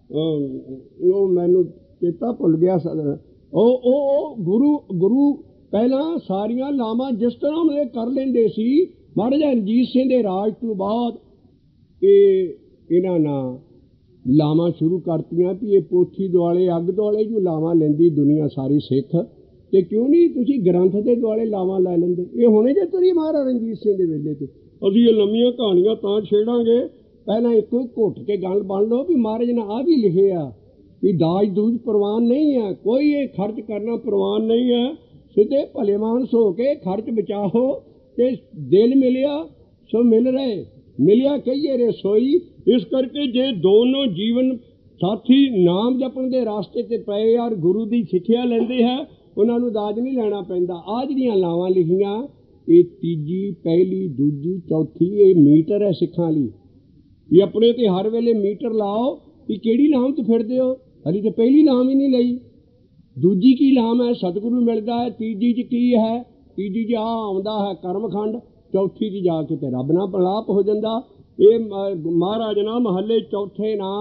ਉਹ ਮੈਨੂੰ ਚੇਤਾ ਭੁੱਲ ਗਿਆ, ਉਹ ਗੁਰੂ ਪਹਿਲਾਂ ਸਾਰੀਆਂ ਲਾਵਾਂ ਜਿਸ ਤਰ੍ਹਾਂ ਉਹਨੇ ਕਰ ਲੈਂਦੇ ਸੀ। ਮਹਾਰਾਜਾ ਰਣਜੀਤ ਸਿੰਘ ਦੇ ਰਾਜ ਤੋਂ ਬਾਅਦ ਇਹਨਾਂ ਨਾਲ ਲਾਵਾਂ ਸ਼ੁਰੂ ਕਰਤੀਆਂ ਵੀ ਇਹ ਪੋਥੀ ਦੁਆਲੇ ਅੱਗ ਦੁਆਲੇ ਜੋ ਲਾਵਾਂ ਲੈਂਦੀ ਦੁਨੀਆ ਸਾਰੀ ਸਿੱਖ, ਤੇ ਕਿਉਂ ਨਹੀਂ ਤੁਸੀਂ ਗ੍ਰੰਥ ਦੇ ਦੁਆਲੇ ਲਾਵਾਂ ਲੈ ਲੈਂਦੇ। ਇਹ ਹੁਣੇ ਜੇ ਤੁਰੀ ਮਹਾਰਾਜਾ ਰਣਜੀਤ ਸਿੰਘ ਦੇ ਵੇਲੇ ਤੋਂ। ਅਸੀਂ ਇਹ ਲੰਮੀਆਂ ਕਹਾਣੀਆਂ ਤਾਂ ਛੇੜਾਂਗੇ, ਪਹਿਲਾਂ ਇੱਕੋ ਘੁੱਟ ਕੇ ਗੱਲ ਬਣ ਲਓ ਵੀ ਮਹਾਰਾਜ ਨੇ ਆਹ ਵੀ ਲਿਖਿਆ ਵੀ ਦਾਜ ਦੂਜ ਪ੍ਰਵਾਨ ਨਹੀਂ ਹੈ, ਕੋਈ ਇਹ ਖਰਚ ਕਰਨਾ ਪ੍ਰਵਾਨ ਨਹੀਂ ਹੈ। ਸਿੱਧੇ ਭਲੇ ਮਾਨਸ ਹੋ ਕੇ ਖਰਚ ਬਚਾਓ ਤੇ ਦਿਲ ਮਿਲਿਆ ਸੋ ਮਿਲ ਰਹੇ, ਮਿਲਿਆ ਕਹੀਏ ਰਸੋਈ। ਇਸ ਕਰਕੇ ਜੇ ਦੋਨੋਂ ਜੀਵਨ ਸਾਥੀ ਨਾਮ ਜਪਣ ਦੇ ਰਾਸਤੇ ਤੇ ਪਏ ਯਾਰ, ਗੁਰੂ ਦੀ ਸਿੱਖਿਆ ਲੈਂਦੇ ਹੈ, ਉਹਨਾਂ ਨੂੰ ਦਾਜ ਨਹੀਂ ਲੈਣਾ ਪੈਂਦਾ। ਆਹ ਜਿਹੜੀਆਂ ਲਾਵਾਂ ਲਿਖੀਆਂ, ਇਹ ਤੀਜੀ, ਪਹਿਲੀ, ਦੂਜੀ, ਚੌਥੀ, ਇਹ ਮੀਟਰ ਹੈ ਸਿੱਖਾਂ ਲਈ। ਇਹ ਆਪਣੇ ਤੇ ਹਰ ਵੇਲੇ ਮੀਟਰ ਲਾਓ ਵੀ ਕਿਹੜੀ ਲਾਮ 'ਚ ਫਿਰਦੇ ਹੋ। ਹਲੀ ਤਾਂ ਪਹਿਲੀ ਲਾਮ ਹੀ ਨਹੀਂ ਲਈ, ਦੂਜੀ ਕੀ ਲਾਮ ਹੈ ਸਤਿਗੁਰੂ ਮਿਲਦਾ ਹੈ, ਤੀਜੀ 'ਚ ਕੀ ਹੈ, ਤੀਜੀ 'ਚ ਆਹ ਆਉਂਦਾ ਹੈ ਕਰਮਖੰਡ, ਚੌਥੀ 'ਚ ਜਾ ਕੇ ਤੇ ਰੱਬ ਨਾਲ ਪਲਾਪ ਹੋ ਜਾਂਦਾ। ਇਹ ਮਹਾਰਾਜ ਨਾ ਮਹੱਲੇ ਚੌਥੇ ਨਾ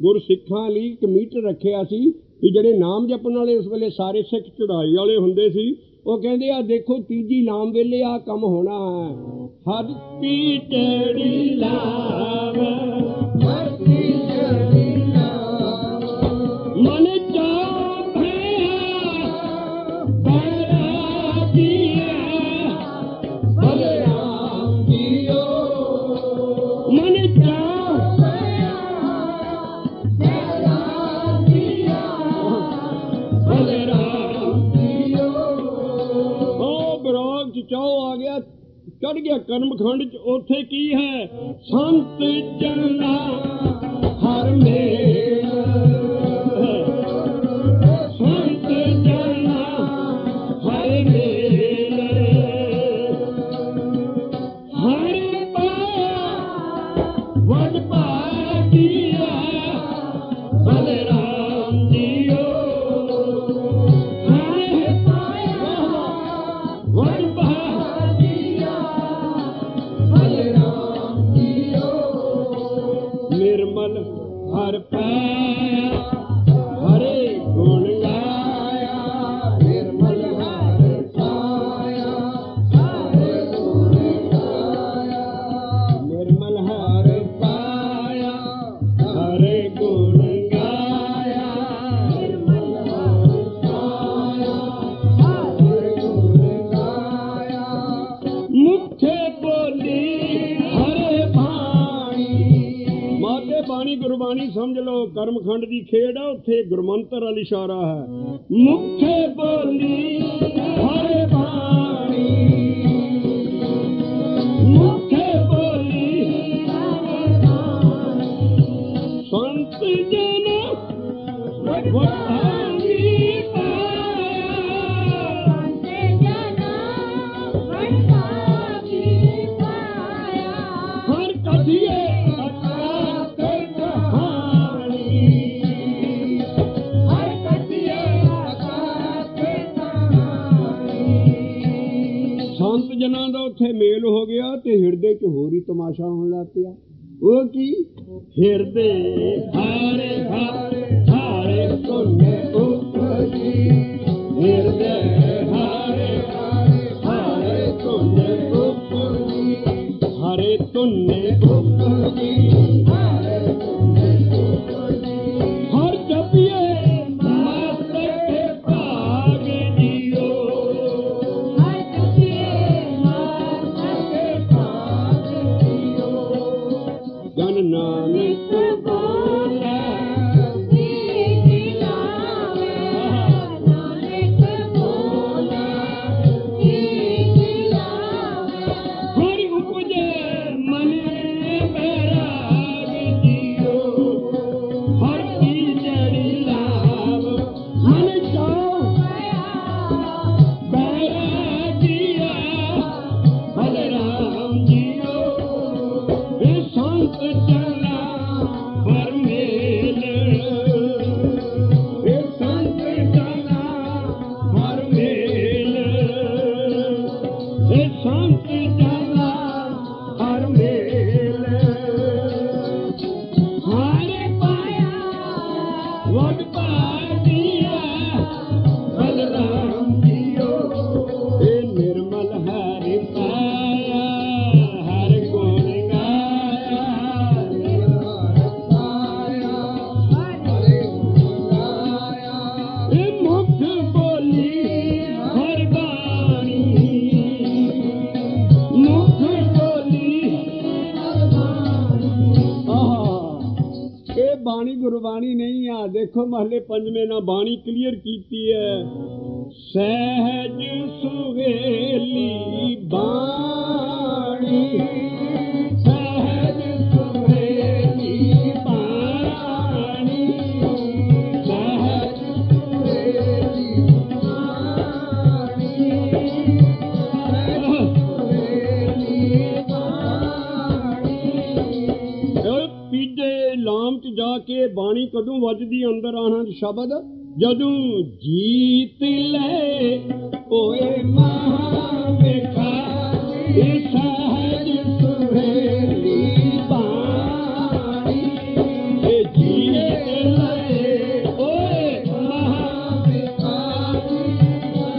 ਗੁਰਸਿੱਖਾਂ ਲਈ ਇੱਕ ਮੀਟਰ ਰੱਖਿਆ ਸੀ ਵੀ ਜਿਹੜੇ ਨਾਮ ਜਪਣ ਵਾਲੇ ਉਸ ਵੇਲੇ ਸਾਰੇ ਸਿੱਖ ਚੜ੍ਹਾਈ ਵਾਲੇ ਹੁੰਦੇ ਸੀ। ਉਹ ਕਹਿੰਦੇ ਆ ਦੇਖੋ ਤੀਜੀ ਲਾਮ ਵੇਲੇ ਆ ਕੰਮ ਹੋਣਾ ਹੈ। ਹਰ ਪੀ ਚੜੀ ਲਾਮ, ਹਰ ਪੀ ਚੜੀ ਲਾਮ, ਮਨ मन ਕਰਮਖੰਡ ਚ ਉੱਥੇ ਕੀ ਹੈ? ਸੰਤ ਜਨਾ ਹਰ ਮੇਲ, ਸੰਤ ਜਨਾ ਹਰ ਮੇਲ, ਹਰ ਪਾਇਆ ਵਡ ਭਾਗੀਆ ਬਲਰਾਮ ਜੀਓ, ਹਰ ਪਾਇਆ ਵਡ ਭਾਗੀਆ ਬਲਰਾਮ ਜੀਓ, ਨਿਰਮਲ ਹਰ ਪਾਇਆ ਹਰੇ ਗੁਣ ਗਾਇਆ, ਨਿਰਮਲ ਹਰ ਪਾਇਆ ਹਰੇ ਗੁਣ ਗਾਇਆ, ਨਿਰਮਲ ਹਰ ਪਾਇਆ ਹਰੇ ਗੁਣ ਗਾਇਆ, ਨਿਰਮਲ ਹਰ ਪਾਇਆ ਹਰੇ ਗੁਣ ਗਾਇਆ, ਮੁਖੇ ਬੋਲੀ ਹਰੇ ਬਾਣੀ। ਮਾਤੇ ਬਾਣੀ ਗੁਰਬਾਣੀ ਸਮਝ ਲਓ, ਕਰਮਖੰਡ ਦੀ ਖੇਡ ਆ, ਉੱਥੇ ਗੁਰਮੰਤਰ ਵਾਲੀ ਇਸ਼ਾਰਾ ਹੈ। ਮੁਖੇ ਬੋਲੀ ਹਰੇ ਬਾਣੀ, ਮੁਖੇ ਬੋਲੀ ਹਰੇ ਬਾਣੀ, ਸੰਤ ਜਨ ਵਡਭਾਗੀ ਪਾਇਆ, ਸੰਤ ਜਨਾ ਵਡਭਾਗੀ ਪਾਇਆ, ਹਰ ਕਥੀਏ ਅਕਾਲ ਕਹਾਣੀ, ਹਰ ਕਥੀਏ ਅਕਾਲ ਕਹਾਣੀ। ਸੰਤ ਜਨਾਂ ਦਾ ਉੱਥੇ ਮੇਲ ਹੋ ਗਿਆ ਤੇ ਹਿਰਦੇ 'ਚ ਹੋਰ ਹੀ ਤਮਾਸ਼ਾ ਹੋਣ ਲੱਗ ਪਿਆ। ਉਹ ਕੀ? ਹਿਰਦੇ ਹਾਰੇ ਹਾਰੇ ਹਾਰੇ ਕੋਨੇ ਉਪਜੀ, ਹਿਰਦੇ ਹਾਰੇ ਹਾਰੇ ਹਾਰੇ ਕੋਨੇ ਉਪਜੀ, ਹਰੇ ਤੁਨੇ ਉਪਜੀ, ਹਰੇ ਤੁਨੇ ਉਪਜੀ, ਹਰ ਜਪੀਏ ਮਸਤਕ ਭਾਗ ਜੀਓ, ਹਰ ਕਥੀਏ ਮਸਤਕ ਭਾਗ ਜੀਓ, ਜਨ ਨਾਨਕ ਬੋਲੇ ਕੀ ਲਾਵੇ, ਨਾਨਕ ਬੋਲੇ ਕੀ ਲਾਵੇ, ਹਰ ਉਪਜੇ ਮਨੇ ਬੈਰਾਗ ਜੀਓ, ਹਰ ਕੀ ਜੜੀ ਲਾਭ ਮਨ ਚਾਉ ਬੈਰਾਗੀਆ ਬਲਰਾਮ ਜੀਓ, ਇਹ ਸੰਤ ਜਨਾ ਹਰ ਮੇਲ, ਇਹ ਸੰਤ ਜਨਾ ਹਰ ਮੇਲ, ਇਹ ਸੰਤ ਜਨਾ ਹਰ ਮੇਲ, ਹਰ ਪਾਇਆ ਵਡ ਭਾਗੀਆ ਬਲਰਾਮ ਜੀਓ, ਇਹ ਨਿਰਮਲ ਹਰਿ ਪਾਇਆ ਹਰ ਗੁਣ ਗਾਇਆ, ਨਿਰਮਲ ਪਾਇਆ ਹਰੇ ਗੁਣ ਗਾਇਆ, ਇਹ ਮੁਖ ਬੋਲੀ ਹਰ ਬਾਣੀ, ਮੁਖ ਬੋਲੀ ਹਰ ਬਾਣੀ। ਆਹ ਇਹ ਬਾਣੀ ਗੁਰਬਾਣੀ ਨਹੀਂ ਆ। ਦੇਖੋ ਮਹਲੇ ਪੰਜਵੇਂ ਨਾਲ ਬਾਣੀ ਕਲੀਅਰ ਕੀਤੀ ਹੈ। ਸਹਿਜ ਸੁਹੇਲੀ ਬਾਣੀ, ਸਹਿਜ ਸੁਹੇਲੀ ਬਾਣੀ, ਸਹਿਜ ਸੁਹੇਲੀ ਬਾਣੀ, ਸਹਿਜ ਸੁਹੇਲੀ ਬਾਣੀ। ਇਹ ਤੀਜੇ ਲਾਮ ਚ ਜਾ ਕੇ ਬਾਣੀ ਕਦੋਂ ਵੱਜਦੀ ਅੰਦਰ ਆਨੰਦ ਸ਼ਬਦ? ਜਦੋਂ ਜੀਤ ਲੈ ਓਏ ਮਹਾ ਵੇਖਾ, ਇਹ ਸਹਿਜ ਸੁਹੇਲੀ ਬਾਣੀ, ਇਹ ਜੀਤ ਲੈ ਓਏ ਮਹਾ ਵੇਖਾ,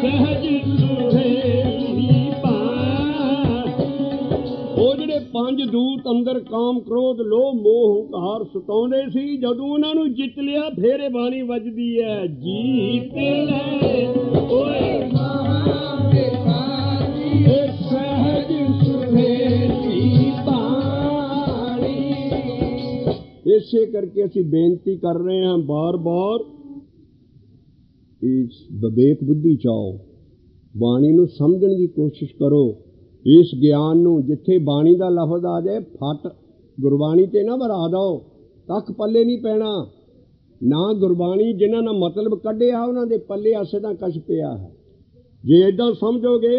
ਸਹਿਜ ਸੁਹੇਲੀ ਬਾਣੀ। ਉਹ ਜਿਹੜੇ ਪੰਜ ਦੂਤ ਅੰਦਰ ਕਾਮ ਕ੍ਰੋਧ ਲੋਭ ਮੋਹ ਹੰਕਾਰ ਸਤਾਉਂਦੇ ਸੀ, ਜਦੋਂ ਉਹਨਾਂ ਨੂੰ ਜਿੱਤ ਲਿਆ ਫੇਰ ਇਹ ਬਾਣੀ ਵੱਜਦੀ ਹੈ। ਜੀਤ ਲੈ ਓਏ ਮਹਾ ਵੇਖਾਈ, ਇਹ ਸਹਿਜ ਸੁਹੇਲੀ ਬਾਣੀ। ਇਸੇ ਕਰਕੇ ਅਸੀਂ ਬੇਨਤੀ ਕਰ ਰਹੇ ਹਾਂ ਬਾਰ-ਬਾਰ, ਇਸ ਵਿਵੇਕ ਬੁੱਧੀ ਚਾਓ, ਬਾਣੀ ਨੂੰ ਸਮਝਣ ਦੀ ਕੋਸ਼ਿਸ਼ ਕਰੋ। इस ज्ञान नूं जिथे बाणी का लफज आ जाए फट गुरबाणी ते ना वरा दो, कख पल्ले नहीं पैना। ना गुरबाणी जिन्हां ने मतलब कढ़िया उन्हां दे पल्ले आसे तां कछ पिया है। जे इदां समझोगे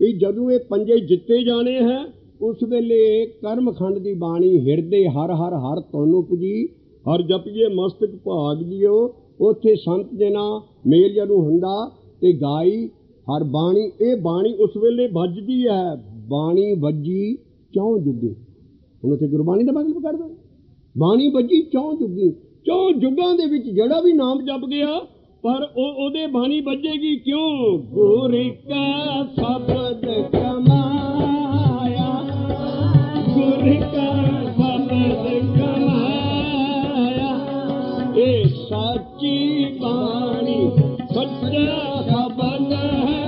कि जदों ये पंजे जिते जाने हैं उस वेले कर्मखंड की बाणी हिरदे हर हर हर तुम उपजी हर जपिए मस्तक भाग जियो, उत्थे संत जना मेल जदों हुंदा ते गाई हर बाणी। ये बाणी उस वेले बजदी है, बाणी बजी चौं जुगे। हुण उत्थे गुरबाणी का मतलब कर दो, बाणी बजी चौं जुगी। चौं जुगां दे विच जिहड़ा भी नाम जप गया पर ओदे बाणी बजेगी क्यों? गुर का शब्द कमाया, गुर का शब्द कमाया, ये सच्ची बाणी सच्चा शब्द है,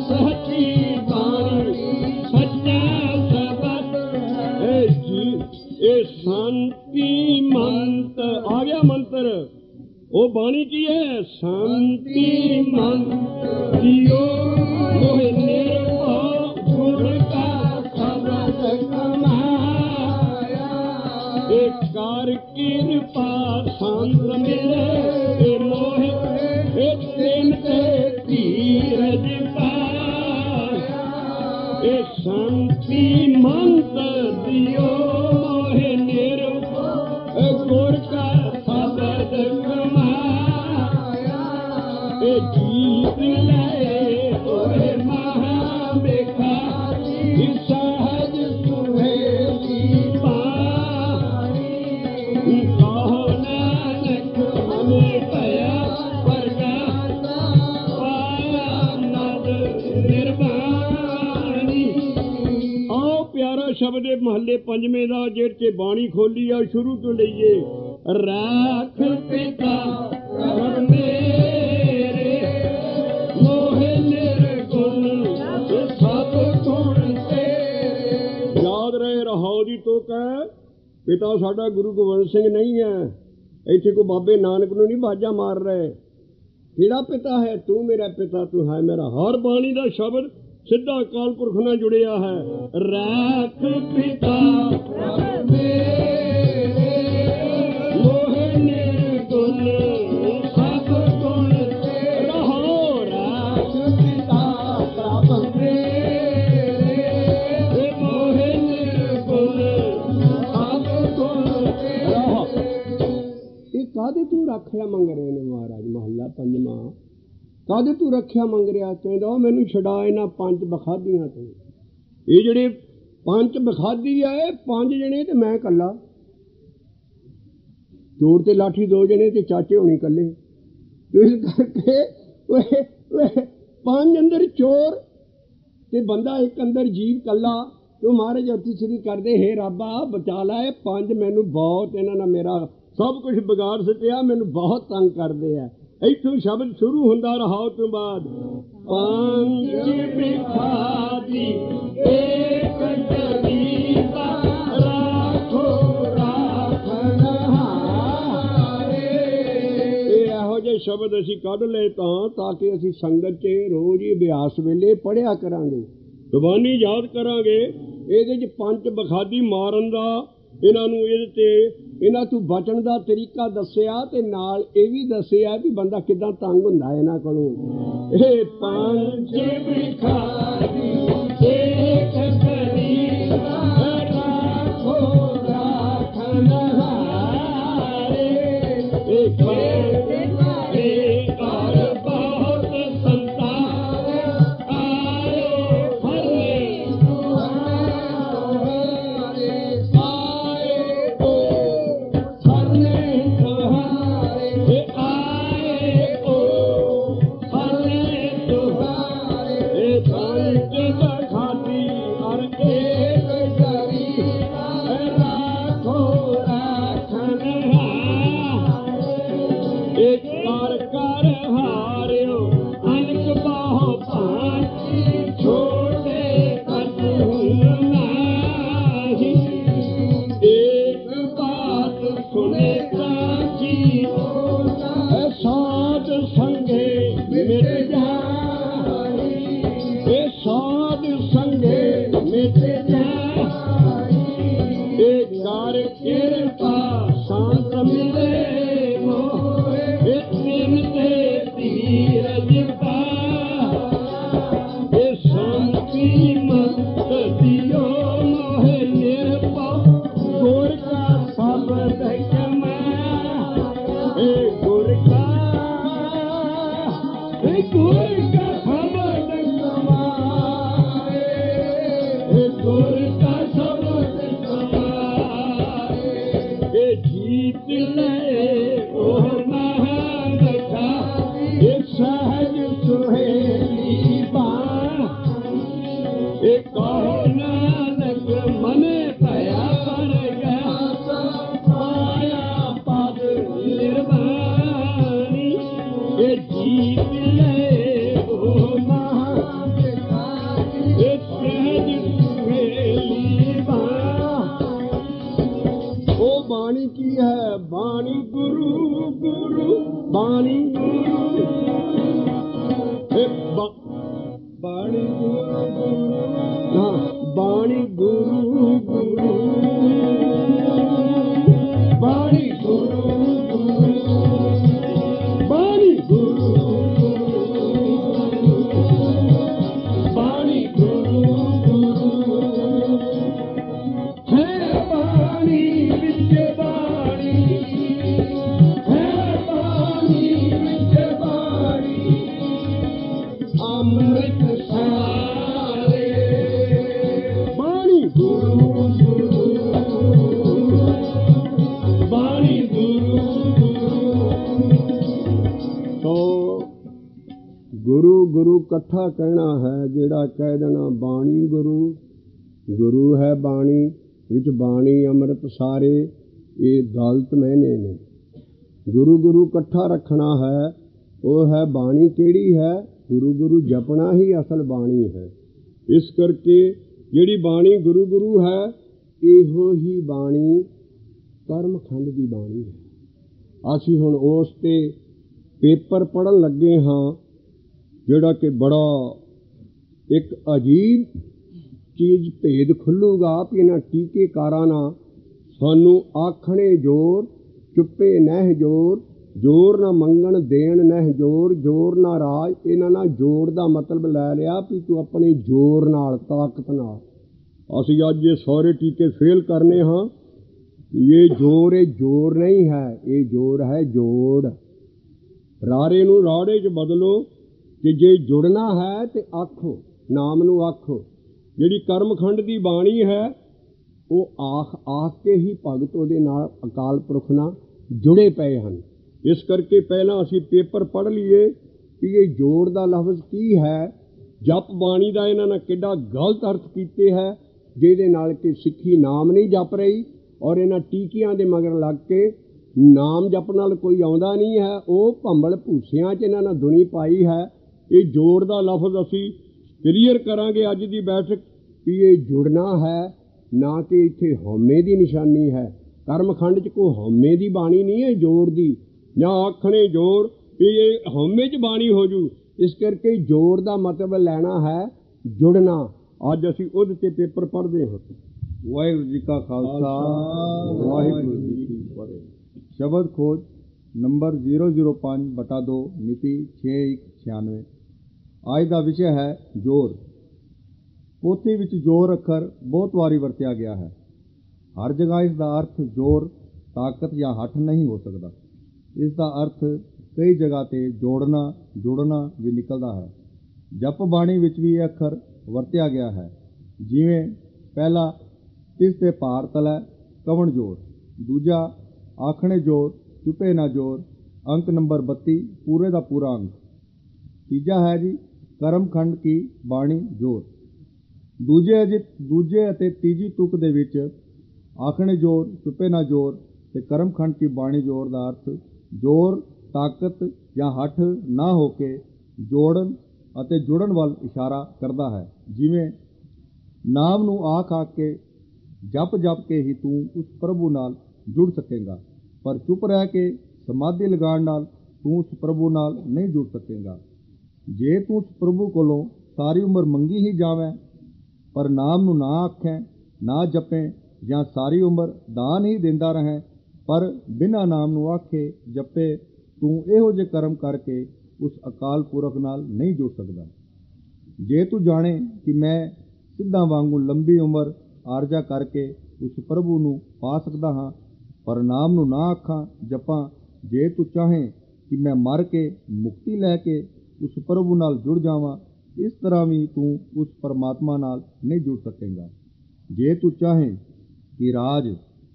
सच्ची बाणी सच्चा शब्द है जी। ये शांति मंत्र आ गया, मंत्र वो बाणी की है शांति मंत्र दियो मोहे निर्भव गुर का शब्द कमाया, एक कार कृपा शांत मिले ए मोहे एक दिन ते धीरज पाया, ए शांति मंत्र दियो मोहे निर्भव गुर का शब्द कमाया, ए जीत ले ओहे महाभिखारी सहज सुहेली पानी, कहो नानक हमें पया प्रकाश पाया नद निर्वाणी। आओ प्यारा शब्द है महले पंजवें दा जेड़ च बाणी खोली आ, शुरू तो लईए। राख पिता प्रभ मेरे मोहे निर्गुण सब गुण तेरे। याद रहे रहाओ दी तो कह पिता साडा गुरु गोबिंद सिंह नहीं है, इत्थे को बाबे नानक नूं नहीं बाजा मार रहे। किहड़ा पिता है? तू मेरा पिता तू है मेरा। हर बाणी दा शब्द सिद्धा अकाल पुरख नाल जुड़िया है। राख पिता प्रभ मेरे मोहे निर्गुण सब गुण तेरे। रहो राख पिता प्रभ मेरे मोहे निर्गुण सब गुण तेरे। रहो ये कादे तू रखिया मंग रहे ने महाराज? महला पंजवां कादे तू रखिया मंग रहा? कहंदा मैनू छड़ा इन्हां पंज बखादियां तो। ये जिहड़े पंज बखादी है पांच जने ते मैं कल्ला, चोर ते लाठी दो जने ते चाचे होनी कल्ले। इस करके पंज अंदर चोर ते बंदा एक अंदर जीव कल्ला। तो महाराज अति श्री करदे हे रब्बा बचा ला, पंज मैनू बहुत इन्हां नाल मेरा सब कुछ बिगाड़ सटिया, मैनू बहुत तंग करदे आ। इथों शब्द शुरू हुंदा रहाओ तो बाद पंज बिखादी एक गरीबा राखो राखन हारे। इहो जे शब्द असीं कढ ले ताकि असीं संगत च रोज़ ही अभ्यास वेले पढ़िया करांगे, जुबानी याद करांगे। ਇਹਦੇ 'ਚ पंच बखादी मारन दा इन्हां नूं ਇਹਦੇ ते इन्हां तों बचण दा तरीका दस्सिया ते नाल ਇਹ भी दस्सिया भी बंदा किदां तंग हुंदा इन्हां कोलों। ਇਹ पंच बिखारी एक गरीबा राखो राखन हारे। एक और बहुत संतान आए हरे खाती और एक जीत ले ओ महारथा ये सहज सुहेली बाण ये कहो नानक मन भया पर गया माया पद निर्वाणी ये जीत ले ओ महारथा ये सहज सुहेली बाण। ओ बाणी की है बाणी गुरु गुरु बाणी गुरु हे बाणी गुरु गुरु हाँ बाणी गुरु गुरु बाणी गुरु गुरु बाणी गुरु बाणी गुरु गुरु है बाणी विद्या बाणी है बाणी विद्या बाणी अमृत सारे बाणी गुरु गुरु बाणी गुरु गुरु। तो गुरु गुरु इकट्ठा कहना है ਜਿਹੜਾ ਕਹਿ ਦੇਣਾ ਬਾਣੀ ਗੁਰੂ ਗੁਰੂ ਹੈ ਬਾਣੀ ਵਿੱਚ ਬਾਣੀ ਅੰਮ੍ਰਿਤ ਸਾਰੇ ਇਹ ਗਲਤ ਮਾਇਨੇ ਨੇ। ਗੁਰੂ ਗੁਰੂ ਇਕੱਠਾ ਰੱਖਣਾ ਹੈ ਉਹ ਹੈ ਬਾਣੀ ਕਿਹੜੀ ਹੈ ਗੁਰੂ ਗੁਰੂ ਜਪਣਾ ਹੀ ਅਸਲ ਬਾਣੀ ਹੈ। ਇਸ ਕਰਕੇ ਜਿਹੜੀ ਬਾਣੀ ਗੁਰੂ ਗੁਰੂ ਹੈ ਇਹੋ ਹੀ ਬਾਣੀ ਕਰਮਖੰਡ ਦੀ ਬਾਣੀ ਹੈ। ਅਸੀਂ ਹੁਣ ਉਸ 'ਤੇ ਪੇਪਰ ਪੜ੍ਹਨ ਲੱਗੇ ਹਾਂ ਜਿਹੜਾ ਕਿ ਬੜਾ ਇੱਕ ਅਜੀਬ ਚੀਜ਼ ਭੇਦ ਖੁੱਲੂਗਾ ਵੀ ਇਹਨਾਂ ਟੀਕੇਕਾਰਾਂ ਨਾਲ ਸਾਨੂੰ ਆਖਣੇ ਜ਼ੋਰ ਚੁੱਪੇ ਨਹਿ ਜ਼ੋਰ ਜ਼ੋਰ ਨਾ ਮੰਗਣ ਦੇਣ ਨਹਿ ਜ਼ੋਰ ਜ਼ੋਰ ਨਾ ਰਾਜ। ਇਹਨਾਂ ਨਾਲ ਜ਼ੋਰ ਦਾ ਮਤਲਬ ਲੈ ਲਿਆ ਵੀ ਤੂੰ ਆਪਣੇ ਜ਼ੋਰ ਨਾਲ ਤਾਕਤ ਨਾਲ। ਅਸੀਂ ਅੱਜ ਇਹ ਸਾਰੇ ਟੀਕੇ ਫੇਲ ਕਰਨੇ ਹਾਂ। ਇਹ ਜ਼ੋਰ ਨਹੀਂ ਹੈ ਇਹ ਜ਼ੋਰ ਹੈ ਜੋੜ। ਰਾਰੇ ਨੂੰ ਰਾੜੇ 'ਚ ਬਦਲੋ ਕਿ ਜੇ ਜੁੜਨਾ ਹੈ ਤੇ ਆਖੋ ਨਾਮ ਨੂੰ ਆਖੋ। ਜਿਹੜੀ ਕਰਮਖੰਡ ਦੀ ਬਾਣੀ ਹੈ ਉਹ ਆਖ ਕੇ ਹੀ ਭਗਤ ਉਹਦੇ ਨਾਲ ਅਕਾਲ ਪੁਰਖ ਨਾਲ ਜੁੜੇ ਪਏ ਹਨ। ਇਸ ਕਰਕੇ ਪਹਿਲਾਂ ਅਸੀਂ ਪੇਪਰ ਪੜ੍ਹ ਲਈਏ ਕਿ ਇਹ ਜੋੜ ਦਾ ਲਫ਼ਜ਼ ਕੀ ਹੈ। ਜਪ ਬਾਣੀ ਦਾ ਇਹਨਾਂ ਨੇ ਕਿੱਡਾ ਗਲਤ ਅਰਥ ਕੀਤੇ ਹੈ ਜਿਹਦੇ ਨਾਲ ਕਿ ਸਿੱਖੀ ਨਾਮ ਨਹੀਂ ਜਪ ਰਹੀ ਔਰ ਇਹਨਾਂ ਟੀਕਿਆਂ ਦੇ ਮਗਰ ਲੱਗ ਕੇ ਨਾਮ ਜਪ ਨਾਲ ਕੋਈ ਆਉਂਦਾ ਨਹੀਂ ਹੈ। ਉਹ ਭੰਬਲ ਭੂਸਿਆਂ 'ਚ ਇਹਨਾਂ ਨੇ ਦੁਨੀ ਪਾਈ ਹੈ। ਇਹ ਜੋੜ ਦਾ ਲਫ਼ਜ਼ ਅਸੀਂ ਕਲੀਅਰ ਕਰਾਂਗੇ ਅੱਜ ਦੀ ਬੈਠਕ ਵੀ ਇਹ ਜੁੜਨਾ ਹੈ ਨਾ ਕਿ ਇੱਥੇ ਹਉਮੈ ਦੀ ਨਿਸ਼ਾਨੀ ਹੈ। ਕਰਮਖੰਡ 'ਚ ਕੋਈ ਹਉਮੈ ਦੀ ਬਾਣੀ ਨਹੀਂ ਹੈ ਜੋੜ ਦੀ ਜਾਂ ਆਖਣੇ ਜੋੜ ਵੀ ਇਹ ਹਉਮੈ 'ਚ ਬਾਣੀ ਹੋ ਜੂ। ਇਸ ਕਰਕੇ ਜੋੜ ਦਾ ਮਤਲਬ ਲੈਣਾ ਹੈ ਜੁੜਨਾ। ਅੱਜ ਅਸੀਂ ਉਹਦੇ 'ਤੇ ਪੇਪਰ ਪੜ੍ਹਦੇ ਹਾਂ। ਵਾਹਿਗੁਰੂ ਜੀ ਕਾ ਖਾਲਸਾ ਵਾਹਿਗੁਰੂ ਜੀ ਕੀ ਫਤਿਹ। ਸ਼ਬਦ ਖੋਜ ਨੰਬਰ 005/2 ਮਿਤੀ 6196। ਅੱਜ ਦਾ ਵਿਸ਼ਾ ਹੈ ਜ਼ੋਰ। ਪੋਥੀ ਵਿੱਚ ਜ਼ੋਰ ਅੱਖਰ ਬਹੁਤ ਵਾਰੀ ਵਰਤਿਆ ਗਿਆ ਹੈ। ਹਰ ਜਗ੍ਹਾ ਇਸ ਦਾ ਅਰਥ ਜ਼ੋਰ ਤਾਕਤ ਜਾਂ ਹੱਠ ਨਹੀਂ ਹੋ ਸਕਦਾ। ਇਸ ਦਾ ਅਰਥ ਕਈ ਜਗ੍ਹਾ 'ਤੇ ਜੋੜਨਾ ਜੁੜਨਾ ਵੀ ਨਿਕਲਦਾ ਹੈ। ਜਪ ਬਾਣੀ ਵਿੱਚ ਵੀ ਇਹ ਅੱਖਰ ਵਰਤਿਆ ਗਿਆ ਹੈ। ਜਿਵੇਂ ਪਹਿਲਾ ਤਿਸ ਤੇ ਭਾਰ ਤਲੈ ਕਵਣ ਜੋਰ, ਦੂਜਾ ਆਖਣੇ ਜੋਰ ਚੁਪੇ ਨਾ ਜੋਰ। ਅੰਕ ਨੰਬਰ 32 ਪੂਰੇ ਦਾ ਪੂਰਾ ਅੰਕ। ਤੀਜਾ ਹੈ ਜੀ ਕਰਮਖੰਡ ਕੀ ਬਾਣੀ ਜੋਰ। ਦੂਜੇ ਅਤੇ ਤੀਜੀ ਤੁਕ ਦੇ ਵਿੱਚ ਆਖਣੇ ਜੋਰ ਚੁਪੇ ਨਾ ਜੋਰ ਤੇ ਕਰਮਖੰਡ ਕੀ ਬਾਣੀ ਜੋਰ ਦਾ ਅਰਥ ਜੋਰ ਤਾਕਤ ਜਾਂ ਹੱਠ ਨਾ ਹੋ ਕੇ ਜੋੜਨ ਅਤੇ ਜੁੜਨ ਵੱਲ ਇਸ਼ਾਰਾ ਕਰਦਾ ਹੈ। ਜਿਵੇਂ ਨਾਮ ਨੂੰ ਆਖ ਕੇ ਜਪ ਕੇ ਹੀ ਤੂੰ ਉਸ ਪ੍ਰਭੂ ਨਾਲ ਜੁੜ ਸਕੇਗਾ, ਪਰ ਚੁੱਪ ਰਹਿ ਕੇ ਸਮਾਧੀ ਲਗਾਉਣ ਨਾਲ ਤੂੰ ਉਸ ਪ੍ਰਭੂ ਨਾਲ ਨਹੀਂ ਜੁੜ ਸਕੇਗਾ। ਜੇ ਤੂੰ ਉਸ ਪ੍ਰਭੂ ਕੋਲੋਂ ਸਾਰੀ ਉਮਰ ਮੰਗੀ ਹੀ ਜਾਵੇਂ ਪਰ ਨਾਮ ਨੂੰ ਨਾ ਆਖੇ ਨਾ ਜਪੇ ਜਾਂ ਸਾਰੀ ਉਮਰ ਦਾਨ ਹੀ ਦਿੰਦਾ ਰਹੇ ਪਰ ਬਿਨਾਂ ਨਾਮ ਨੂੰ ਆਖੇ ਜਪੇ, ਤੂੰ ਇਹੋ ਜਿਹੇ ਕਰਮ ਕਰਕੇ ਉਸ ਅਕਾਲ ਪੁਰਖ ਨਾਲ ਨਹੀਂ ਜੁੜ ਸਕਦਾ। ਜੇ ਤੂੰ ਜਾਣੇ ਕਿ ਮੈਂ ਸਿੱਧਾਂ ਵਾਂਗੂ ਲੰਬੀ ਉਮਰ ਆਰਜਾ ਕਰਕੇ ਉਸ ਪ੍ਰਭੂ ਨੂੰ ਪਾ ਸਕਦਾ ਹਾਂ ਪਰ ਨਾਮ ਨੂੰ ਨਾ ਆਖਾਂ ਜਪਾਂ, ਜੇ ਤੂੰ ਚਾਹੇ ਕਿ ਮੈਂ ਮਰ ਕੇ ਮੁਕਤੀ ਲੈ ਕੇ ਉਸ ਪ੍ਰਭੂ ਨਾਲ ਜੁੜ ਜਾਵਾਂ, ਇਸ ਤਰ੍ਹਾਂ ਵੀ ਤੂੰ ਉਸ ਪਰਮਾਤਮਾ ਨਾਲ ਨਹੀਂ ਜੁੜ ਸਕੇਗਾ। ਜੇ ਤੂੰ ਚਾਹੇ ਕਿ ਰਾਜ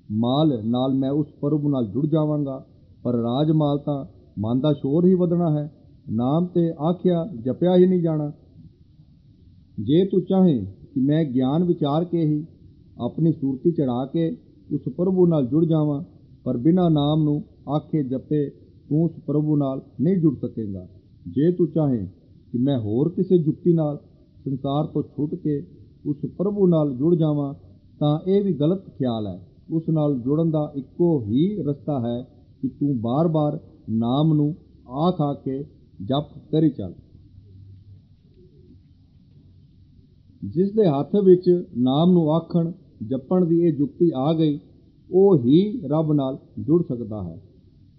ਮਾਲ ਨਾਲ ਮੈਂ ਉਸ ਪ੍ਰਭੂ ਨਾਲ ਜੁੜ ਜਾਵਾਂਗਾ। ਪਰ ਰਾਜ ਮਾਲ ਤਾਂ ਮਨ ਦਾ ਸ਼ੋਰ ਹੀ ਵਧਣਾ ਹੈ, ਨਾਮ ਤੇ ਆਖਿਆ ਜਪਿਆ ਹੀ ਨਹੀਂ ਜਾਣਾ। ਜੇ ਤੂੰ ਚਾਹੇ ਕਿ ਮੈਂ ਗਿਆਨ ਵਿਚਾਰ ਕੇ ਹੀ ਆਪਣੀ ਸੂਰਤੀ ਚੜਾ ਕੇ ਉਸ ਪ੍ਰਭੂ ਨਾਲ ਜੁੜ ਜਾਵਾਂ, ਪਰ ਬਿਨਾਂ ਨਾਮ ਨੂੰ ਆਖੇ ਜਪੇ ਤੂੰ ਉਸ ਪ੍ਰਭੂ ਨਾਲ ਨਹੀਂ ਜੁੜ ਸਕੇਗਾ। ਜੇ ਤੂੰ ਚਾਹੇ ਕਿ ਮੈਂ ਹੋਰ ਕਿਸੇ ਜੁਗਤੀ ਨਾਲ ਸੰਸਾਰ ਤੋਂ ਛੁੱਟ ਕੇ ਉਸ ਪ੍ਰਭੂ ਨਾਲ ਜੁੜ ਜਾਵਾਂ, ਤਾਂ ਇਹ ਵੀ ਗਲਤ ਖਿਆਲ ਹੈ। ਉਸ ਨਾਲ ਜੁੜਨ ਦਾ ਇੱਕੋ ਹੀ ਰਸਤਾ ਹੈ ਕਿ ਤੂੰ ਬਾਰ-ਬਾਰ ਨਾਮ ਨੂੰ ਆਖ ਕੇ ਜਪ ਕਰੀ ਚੱਲ। ਜਿਸ ਦੇ ਹੱਥ ਵਿੱਚ ਨਾਮ ਨੂੰ ਆਖਣ ਜਪਣ ਦੀ ਇਹ ਜੁਗਤੀ ਆ ਗਈ, ਉਹ ਹੀ ਰੱਬ ਨਾਲ ਜੁੜ ਸਕਦਾ ਹੈ।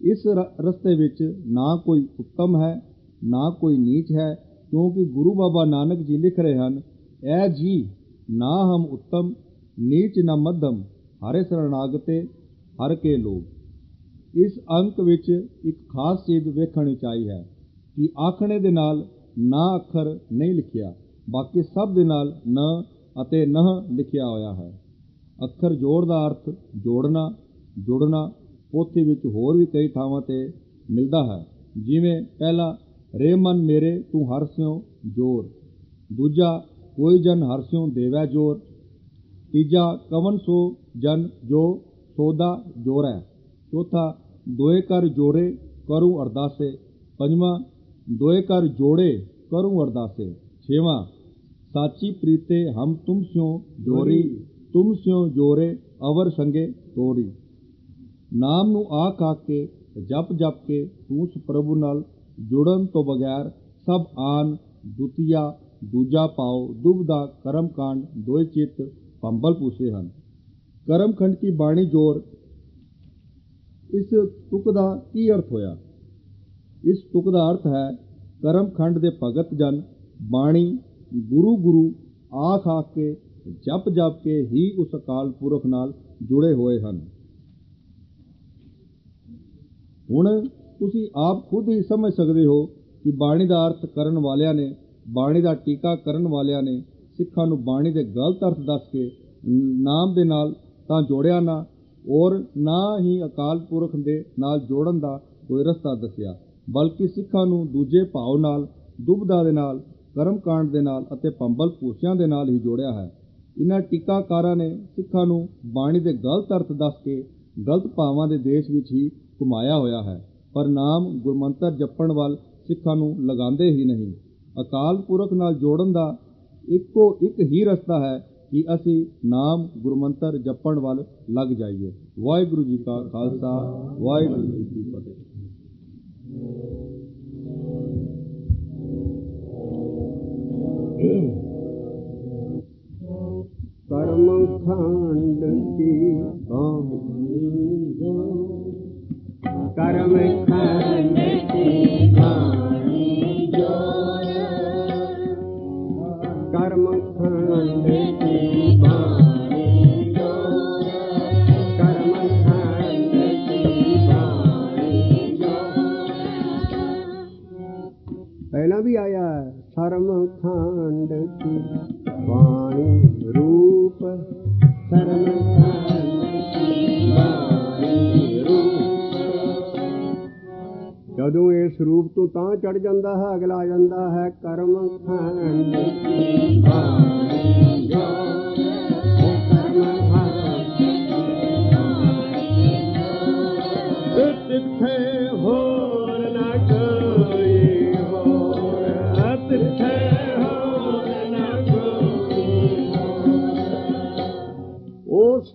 ਇਸ ਰਸਤੇ ਵਿੱਚ ਨਾ ਕੋਈ ਉੱਤਮ ਹੈ, ਨਾ ਕੋਈ ਨੀਚ ਹੈ, ਕਿਉਂਕਿ ਗੁਰੂ ਬਾਬਾ ਨਾਨਕ ਜੀ ਲਿਖ ਰਹੇ ਹਨ, ਐ ਜੀ ਨਾ ਹਮ ਉੱਤਮ ਨੀਚ ਨਾ ਮੱਧਮ, ਹਰੇ ਸਰਣਾਗਤੇ ਹਰ ਕੇ ਲੋਗ। ਇਸ ਅੰਕ ਵਿੱਚ ਇੱਕ ਖਾਸ ਚੀਜ਼ ਵੇਖਣੀ ਚਾਹੀ ਹੈ ਕਿ ਆਖਣੇ ਦੇ ਨਾਲ ਨਾ ਅੱਖਰ ਨਹੀਂ ਲਿਖਿਆ, ਬਾਕੀ ਸਭ ਦੇ ਨਾਲ ਨ ਅਤੇ ਨਹ ਲਿਖਿਆ ਹੋਇਆ ਹੈ। ਅੱਖਰ ਜੋੜ ਦਾ ਅਰਥ ਜੋੜਨਾ, ਜੁੜਨਾ ਪੋਥੀ ਵਿੱਚ ਹੋਰ ਵੀ ਕਈ ਥਾਵਾਂ ਤੇ ਮਿਲਦਾ ਹੈ, ਜਿਵੇਂ ਪਹਿਲਾ ਰੇ ਮਨ ਮੇਰੇ ਤੂੰ ਹਰਸਿਓ ਜੋਰ, ਦੂਜਾ ਕੋਈ ਜਨ ਹਰਸਿਓ ਦੇਵੈ ਜੋਰ, ਤੀਜਾ ਕਵਨ ਸੋ ਜਨ ਜੋ ਸੋਦਾ ਜੋਰੈ, ਚੌਥਾ ਦੋਏ ਕਰ ਜੋਰੇ ਕਰੂ ਅਰਦਾਸੇ, ਪੰਜਵਾਂ ਦੋਏ ਕਰ ਜੋੜੇ ਕਰੂ ਅਰਦਾਸੇ, ਛੇਵਾਂ ਸਾਚੀ ਪ੍ਰੀਤੇ ਹਮ ਤੁਮ ਸਿਓ ਜੋਰੀ, ਤੁਮ ਸਿਓ ਜੋਰੇ ਅਵਰ ਸੰਗੇ ਤੋਰੀ। ਨਾਮ ਨੂੰ ਆਖ ਕੇ ਜਪ ਕੇ ਤੂੰ ਉਸ ਪ੍ਰਭੂ ਨਾਲ ਜੁੜਨ ਤੋਂ ਬਗੈਰ ਸਭ ਆਨ ਦੁਤੀਆ ਦੂਜਾ ਪਾਓ ਦੁਬਦਾ ਕਰਮ ਕਾਂਡ ਦੋਏ ਚਿੱਤ ਪੰਬਲ ਪੂਸੇ ਹਨ। ਕਰਮ ਖੰਡ ਕੀ ਬਾਣੀ ਜੋਰ, ਇਸ ਤੁਕ ਦਾ ਕੀ ਅਰਥ ਹੋਇਆ? ਇਸ ਤੁਕ ਦਾ ਅਰਥ ਹੈ ਕਰਮ ਖੰਡ ਦੇ ਭਗਤ ਜਨ ਬਾਣੀ ਗੁਰੂ ਆਖ ਕੇ ਜਪ ਕੇ ਹੀ ਉਸ ਅਕਾਲ ਪੁਰਖ ਨਾਲ ਜੁੜੇ ਹੋਏ ਹਨ। ਹੁਣ ਤੁਸੀਂ ਆਪ ਖੁਦ ਹੀ ਸਮਝ ਸਕਦੇ ਹੋ ਕਿ ਬਾਣੀ ਦਾ ਅਰਥ ਕਰਨ ਵਾਲਿਆਂ ਨੇ, ਬਾਣੀ ਦਾ ਟੀਕਾ ਕਰਨ ਵਾਲਿਆਂ ਨੇ ਸਿੱਖਾਂ ਨੂੰ ਬਾਣੀ ਦੇ ਗਲਤ ਅਰਥ ਦੱਸ ਕੇ ਨਾਮ ਦੇ ਨਾਲ ਤਾਂ ਜੋੜਿਆ ਨਾ, ਔਰ ਨਾ ਹੀ ਅਕਾਲ ਪੁਰਖ ਦੇ ਨਾਲ ਜੋੜਨ ਦਾ ਕੋਈ ਰਸਤਾ ਦੱਸਿਆ, ਬਲਕਿ ਸਿੱਖਾਂ ਨੂੰ ਦੂਜੇ ਭਾਵ ਨਾਲ, ਦੁਬਦਾ ਦੇ ਨਾਲ, ਕਰਮ ਕਾਂਡ ਦੇ ਨਾਲ ਅਤੇ ਪੰਬਲ ਪੂਸਿਆਂ ਦੇ ਨਾਲ ਹੀ ਜੋੜਿਆ ਹੈ। ਇਹਨਾਂ ਟੀਕਾਕਾਰਾਂ ਨੇ ਸਿੱਖਾਂ ਨੂੰ ਬਾਣੀ ਦੇ ਗਲਤ ਅਰਥ ਦੱਸ ਕੇ ਗਲਤ ਭਾਵਾਂ ਦੇ ਦੇਸ਼ ਵਿੱਚ ਹੀ ਘੁਮਾਇਆ ਹੋਇਆ ਹੈ, ਪਰ ਨਾਮ ਗੁਰਮੰਤਰ ਜਪਣ ਵੱਲ ਸਿੱਖਾਂ ਨੂੰ ਲਗਾਉਂਦੇ ਹੀ ਨਹੀਂ। ਅਕਾਲ ਪੁਰਖ ਨਾਲ ਜੋੜਨ ਦਾ ਇੱਕੋ ਇੱਕ ਹੀ ਰਸਤਾ ਹੈ ਕਿ ਅਸੀਂ ਨਾਮ ਗੁਰਮੰਤਰ ਜਪਣ ਵੱਲ ਲੱਗ ਜਾਈਏ। ਵਾਹਿਗੁਰੂ ਜੀ ਕਾ ਖਾਲਸਾ, ਵਾਹਿਗੁਰੂ ਜੀ ਕੀ ਫਤਿਹ। ਕਰਮ ਖੰਡ ਕੀ ਬਾਣੀ ਜੋ, ਕਰਮ ਖੰਡ ਕੀ ਬਾਣੀ ਜੋਰ, ਕਰਮ ਖੰਡ ਕੀ ਬਾਣੀ ਜੋਰ, ਕਰਮ ਖੰਡ ਕੀ ਬਾਣੀ ਜੋਰ। ਪਹਿਲਾਂ ਵੀ ਆਇਆ ਹੈ ਕਰਮ ਖੰਡ ਕੀ ਬਾਣੀ ਰੂਪ, ਕਰਮ ਖੰਡ ਕੀ ਬਾਣੀ ਰੂਪ। ਜਦੋਂ ਇਸ ਰੂਪ ਤੋਂ ਤਾਂ ਚੜ ਜਾਂਦਾ ਹੈ, ਅਗਲਾ ਆ ਜਾਂਦਾ ਹੈ ਕਰਮ ਖੰਡ ਕੀ ਬਾਣੀ ਜੋਰ, ਕਰਮ ਖੰਡ ਕੀ ਬਾਣੀ ਜੋਰ। ਤਿੱਥੇ ਹੋਰ ਨਾ ਕੋਈ ਹੋਰ, ਤਿੱਥੇ ਉਸ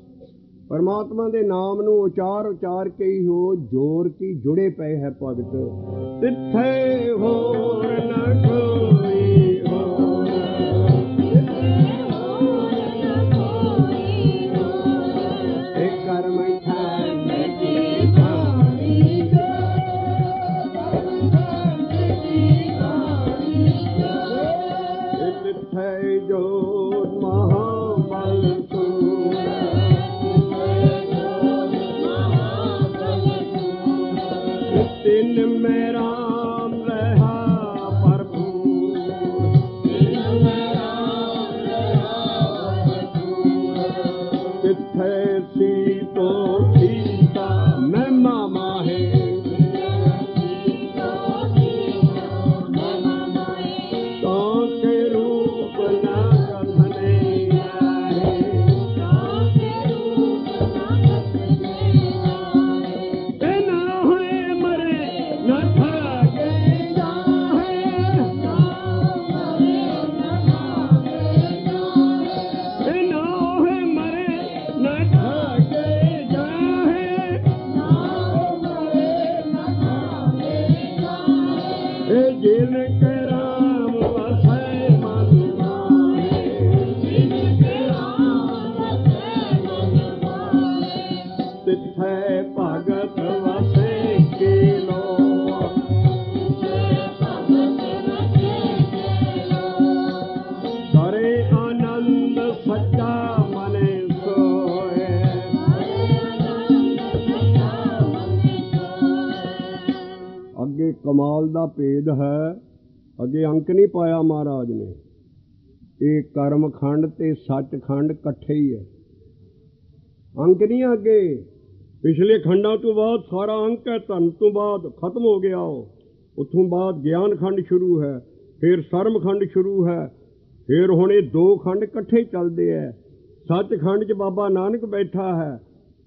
ਪਰਮਾਤਮਾ ਦੇ ਨਾਮ ਨੂੰ ਉਚਾਰ ਕੇ ਹੀ ਹੋ ਜੋਰ ਕੀ ਜੁੜੇ ਪਏ ਹੈ ਭਗਤ। ਤਿੱਥੇ ਹੋਰ ਨਾ ਕੋਈ ਹੋਰ, ਤਿੱਥੇ ਹੋਰ ਨਾ ਕੋਈ ਹੋਰ, ਇਹ ਕਰਮ ਖੰਡ ਕੀ ਬਾਣੀ ਜੋਰ, ਕਰਮ ਖੰਡ ਕੀ ਬਾਣੀ ਜੋਰ। ਤਿੱਥੇ ਜੋਰ ਮਹਾਬਲ ਤਿਨ ਮੈਂ ਰਾਮ ਰਹਾ ਭਰਪੂਰ, ਤਿਨ ਮੈਂ ਰਾਮ ਰਹਾ ਭਰਪੂਰ। ਤਿੱਥੇ ਸੀਤੋ कमाल दा भेद है, अगे अंक नहीं पाया महाराज ने। ये कर्म खंड ते सचखंड कट्ठे ही है, अंक नहीं अगे। पिछले खंडा तो बाद सारा अंक है, धन तो बाद खत्म हो गया, उतों बाद ज्ञान खंड शुरू है, फिर सर्म खंड शुरू है, फिर हुण ये दो खंड कट्ठे चलते हैं। सचखंड च बाबा नानक बैठा है,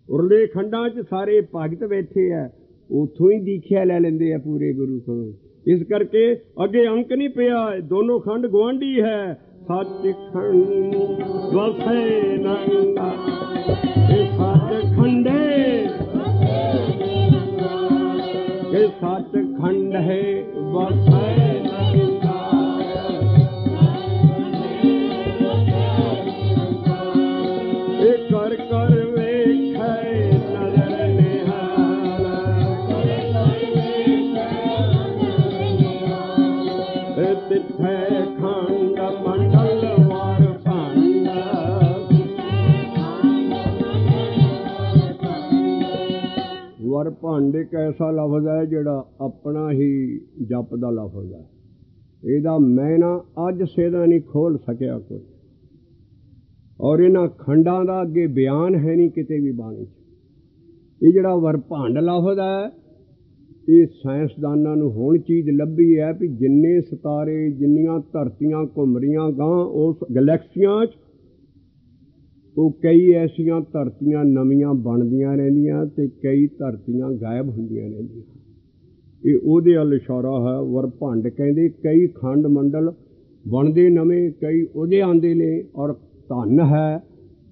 उरले खंडा च सारे भगत बैठे है, उथों ही दीख्या लै लेंदे है पूरे गुरु को। इस करके अगे अंक नहीं पिया, दोनों खंड गुआंढी है। सचखंड वसे नंगा सचखंडे, सचखंड है वसे नंगा। कर कर वेखे नजर निहाल, तिथे खंड मंडल वार भंड। वर भंड एक ऐसा लफ्ज है जिहड़ा अपना ही जपदा लफ्ज है, ਇਹਦਾ मैना अज सेदा नहीं खोल सकिया कोई, और इन्हां खंडां दा अगे बयान है नहीं किते भी बाणी च। ये जिहड़ा वरभंड लफ्ज है, ये साइंसदानां नूं हुण चीज़ लभी है भी जिन्ने सितारे जिन्नियां धरतियां घुम रहीआं गां उस गलैक्सियां च, वो कई ऐसियां धरतियां नवीआं बनदियां रहिंदियां ते कई धरतियां गायब हुंदियां रहिंदियां। ये ਉਹਦੇ ਵੱਲ इशारा है। वरभंड कहंदे कई खंड मंडल बनते नवे, कई ਉਹਦੇ आंदे ने, और धन है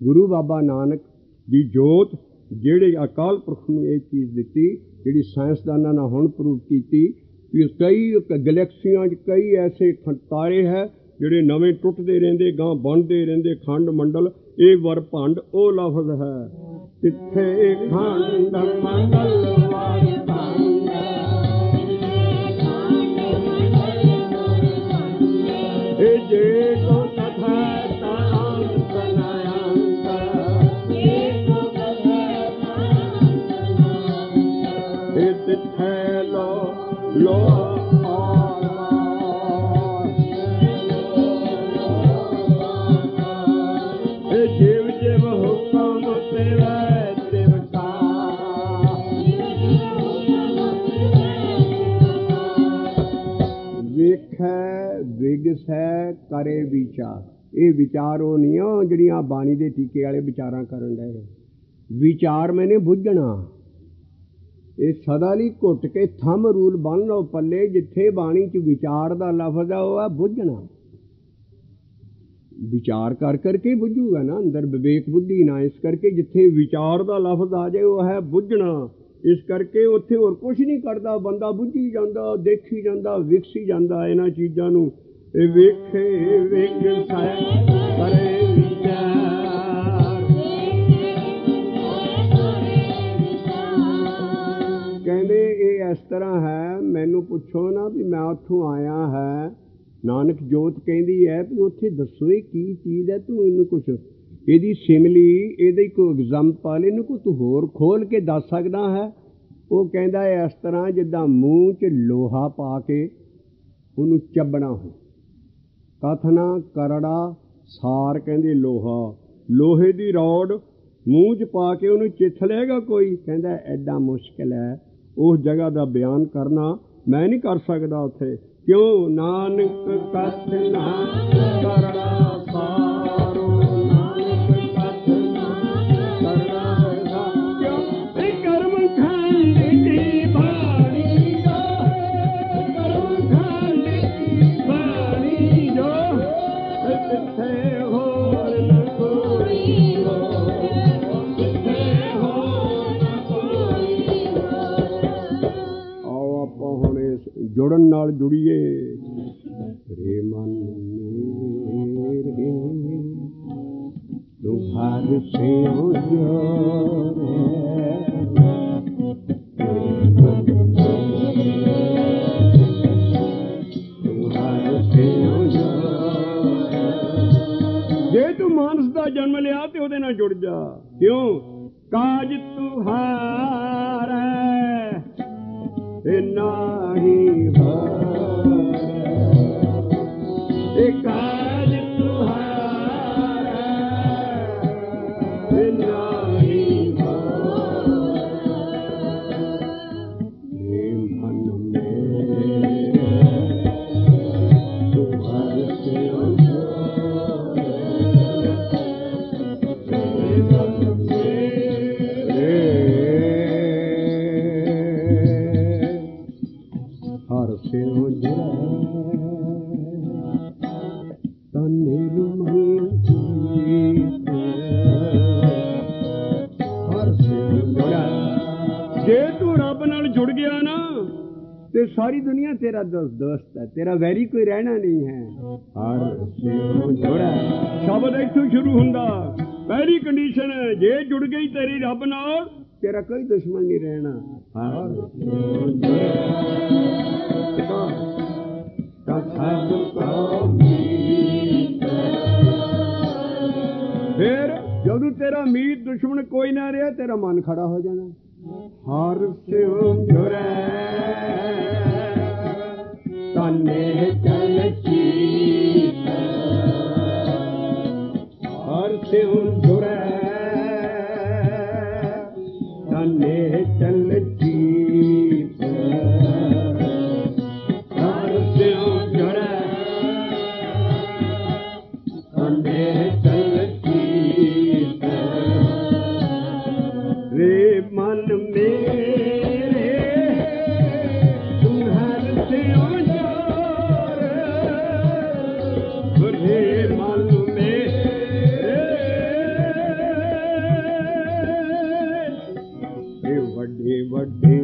गुरु बाबा नानक की जोत ਜਿਹੜੇ अकाल पुरख ਨੂੰ ਇਹ चीज़ ਦਿੱਤੀ, ਜਿਹੜੀ साइंसदानां ने हुण प्रूव की कि कई गलैक्सियां कई ऐसे तारे है ਜਿਹੜੇ नवे टुटते रहंदे गां बनते रहंदे खंड मंडल। ये वरभंड ਉਹ लफ्ज है, तिथे खंड मंडल वरभंड। जे को कथा तांत नयंत, तिथे लो लो जीव जीव हुक्म तेरा देवता। वेखै विगसै करे विचार, ये विचार वो नहीं हो जड़ियाँ बाणी के टीके वाले विचार करन डे। विचार मैंने बुझना, ये सदा ली घुट के थम रूल बन लो पल्ले, जिथे बाणी च विचार का लफ्ज है वह है बुझना। विचार कर करके बुझूगा ना, अंदर विवेक बुद्धि ना, इस करके जिथे विचार का लफ्ज आ जाए वह है बुझना। इस करके उत्थे होर कुछ नहीं करता, बंदा बुझी जाता, देखी जाता, विकसी जाता। इन्हां चीज़ां नूं वेखे विगसै करे विचार। कहंदे ये इस तरह है, मैनू पुछो ना भी मैं उत्थों आया है, नानक जोत कहती है भी उत्थे दसो ये की चीज़ है, तू इनू कुछ ਇਹਦੀ सिमली ਇਹਦੀ कोई एग्जाम्पल ਇਹਨੂੰ को तू होर खोल के दस सकदा है। वो कहता है इस तरह जिद्दां मूँह च लोहा पा के ਉਹਨੂੰ ਚੱਬਣਾ हो, कथना करड़ा सार कहंदे लोहा, लोहे की रौड़ मूँह च पा के ਉਹਨੂੰ चिथ लेगा कोई? कहता एडा मुश्किल है उस जगह का बयान करना, मैं नहीं कर सकता उत्थे। क्यों? नानक कथना करड़ा सारो, जुड़न नाल जुड़िए। रे मन मेरे तू भाग से जे तू मानस का जन्म लिया तो ਉਹਦੇ ਨਾਲ जुड़ जा। क्यों? काज तुहारा नाही ਜਦੋਂ ਰੱਬ ਨਾਲ ਜੁੜ ਗਿਆ ਨਾ ਤੇ ਸਾਰੀ ਦੁਨੀਆ ਤੇਰਾ ਦੋਸਤ ਹੈ, ਤੇਰਾ ਵੈਰੀ ਕੋਈ ਰਹਿਣਾ ਨਹੀਂ ਹੈ। ਹਰ ਸਿਉ ਜੁੜੈ ਸ਼ਬਦ ਇੱਥੋਂ ਸ਼ੁਰੂ ਹੁੰਦਾ। ਪਹਿਲੀ ਕੰਡੀਸ਼ਨ ਜੇ ਜੁੜ ਗਈ ਤੇਰੀ ਰੱਬ ਨਾਲ, ਤੇਰਾ ਕੋਈ ਦੁਸ਼ਮਣ ਨਹੀਂ ਰਹਿਣਾ। ਹਰ ਸਿਉ ਜੁੜੈ ਫਿਰ ਜਦੋਂ ਤੇਰਾ ਮੀਤ ਦੁਸ਼ਮਣ ਕੋਈ ਨਾ ਰਿਹਾ, ਤੇਰਾ ਮਨ ਖੜਾ ਹੋ ਜਾਣਾ। ਹਰ ਸਿਉ ਜੁੜੈ ਤਨੇ ਚਲ ਚੀਤ, ਹਰ ਸਿਉ ਜੁੜੈ ਤਨੇ ਚਲ ਚੀਤ, ਹਰ ਸਿਉ ਜੁੜੈ ਤਨੇ ਚਲ ਚੀਤ। ਰੇ ਮਨ ਮੇਰੇ ਤੂੰ ਹਰ ਸਿਉ ਜੁੜੈ, ਰੇ ਮਨ ਮੇਰੇ ਇਹ ਵੱਡੇ ਵੱਡੇ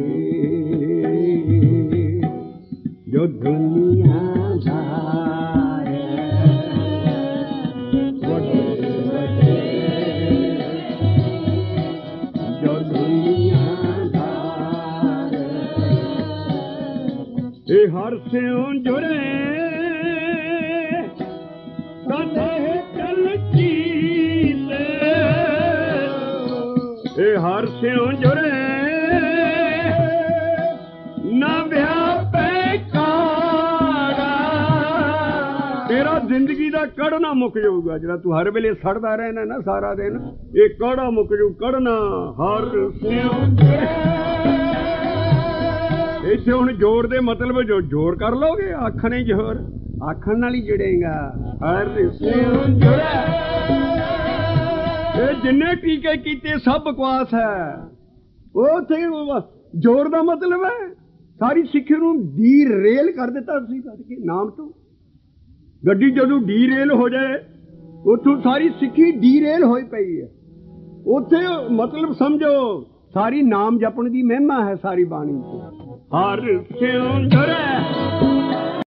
ਜੋ ਦੁਨੀਆ ਦਾਰੇ, ਵੱਡੇ ਵੱਡੇ ਜੋ ਦੁਨੀਆ ਦਾਰੇ, ਇਹ ਹਰ ਸਿਉ ਜੁੜੈ ਤਨੇ ਚਲ ਚੀਤ, ਇਹ ਹਰ ਸਿਉ ਜੁੜੈ ਨਾ ਵਿਆਪੈ ਕਾੜਾ। ਤੇਰਾ ਜ਼ਿੰਦਗੀ ਦਾ ਕੜਨਾ ਮੁੱਕ ਜਾਊਗਾ, ਜਿਹੜਾ ਤੂੰ ਹਰ ਵੇਲੇ ਸੜਦਾ ਰਹਿਣਾ ਨਾ ਸਾਰਾ ਦਿਨ, ਇਹ ਕੜਾ ਮੁੱਕ ਜਾਊ। ਕੜਨਾ ਹਰ ਸਿਉ ਜੁੜੈ। ਇੱਥੇ ਹੁਣ ਜ਼ੋਰ ਦੇ ਮਤਲਬ ਜੋ ਜ਼ੋਰ ਕਰ ਲੋਗੇ, ਆਖਣੇ ਜ਼ੋਰ, ਆਖਣ ਨਾਲ ਹੀ ਜੁੜੇਗਾ। ਹਰ ਸਿਉ ਜੁੜੈ। ਇਹ ਜਿੰਨੇ ਟੀਕੇ ਕੀਤੇ ਸਭ ਬਕਵਾਸ ਹੈ। ਉਹ ਤੇ ਜ਼ੋਰ ਦਾ ਮਤਲਬ ਹੈ ਸਾਰੀ ਸਿੱਖੀ ਨੂੰ ਡੀ ਰੇਲ ਕਰ ਦਿੱਤਾ ਤੁਸੀਂ ਕਰਕੇ ਨਾਮ ਤੋਂ। ਗੱਡੀ ਜਦੋਂ ਡੀ ਰੇਲ ਹੋ ਜਾਏ, ਉੱਥੋਂ ਸਾਰੀ ਸਿੱਖੀ ਡੀ ਰੇਲ ਹੋਈ ਪਈ ਹੈ। ਉੱਥੇ ਮਤਲਬ ਸਮਝੋ ਸਾਰੀ ਨਾਮ ਜਪਣ ਦੀ ਮਹਿਮਾ ਹੈ ਸਾਰੀ ਬਾਣੀ 'ਚ। ਹਰ ਸਿਉ ਜੁੜੈ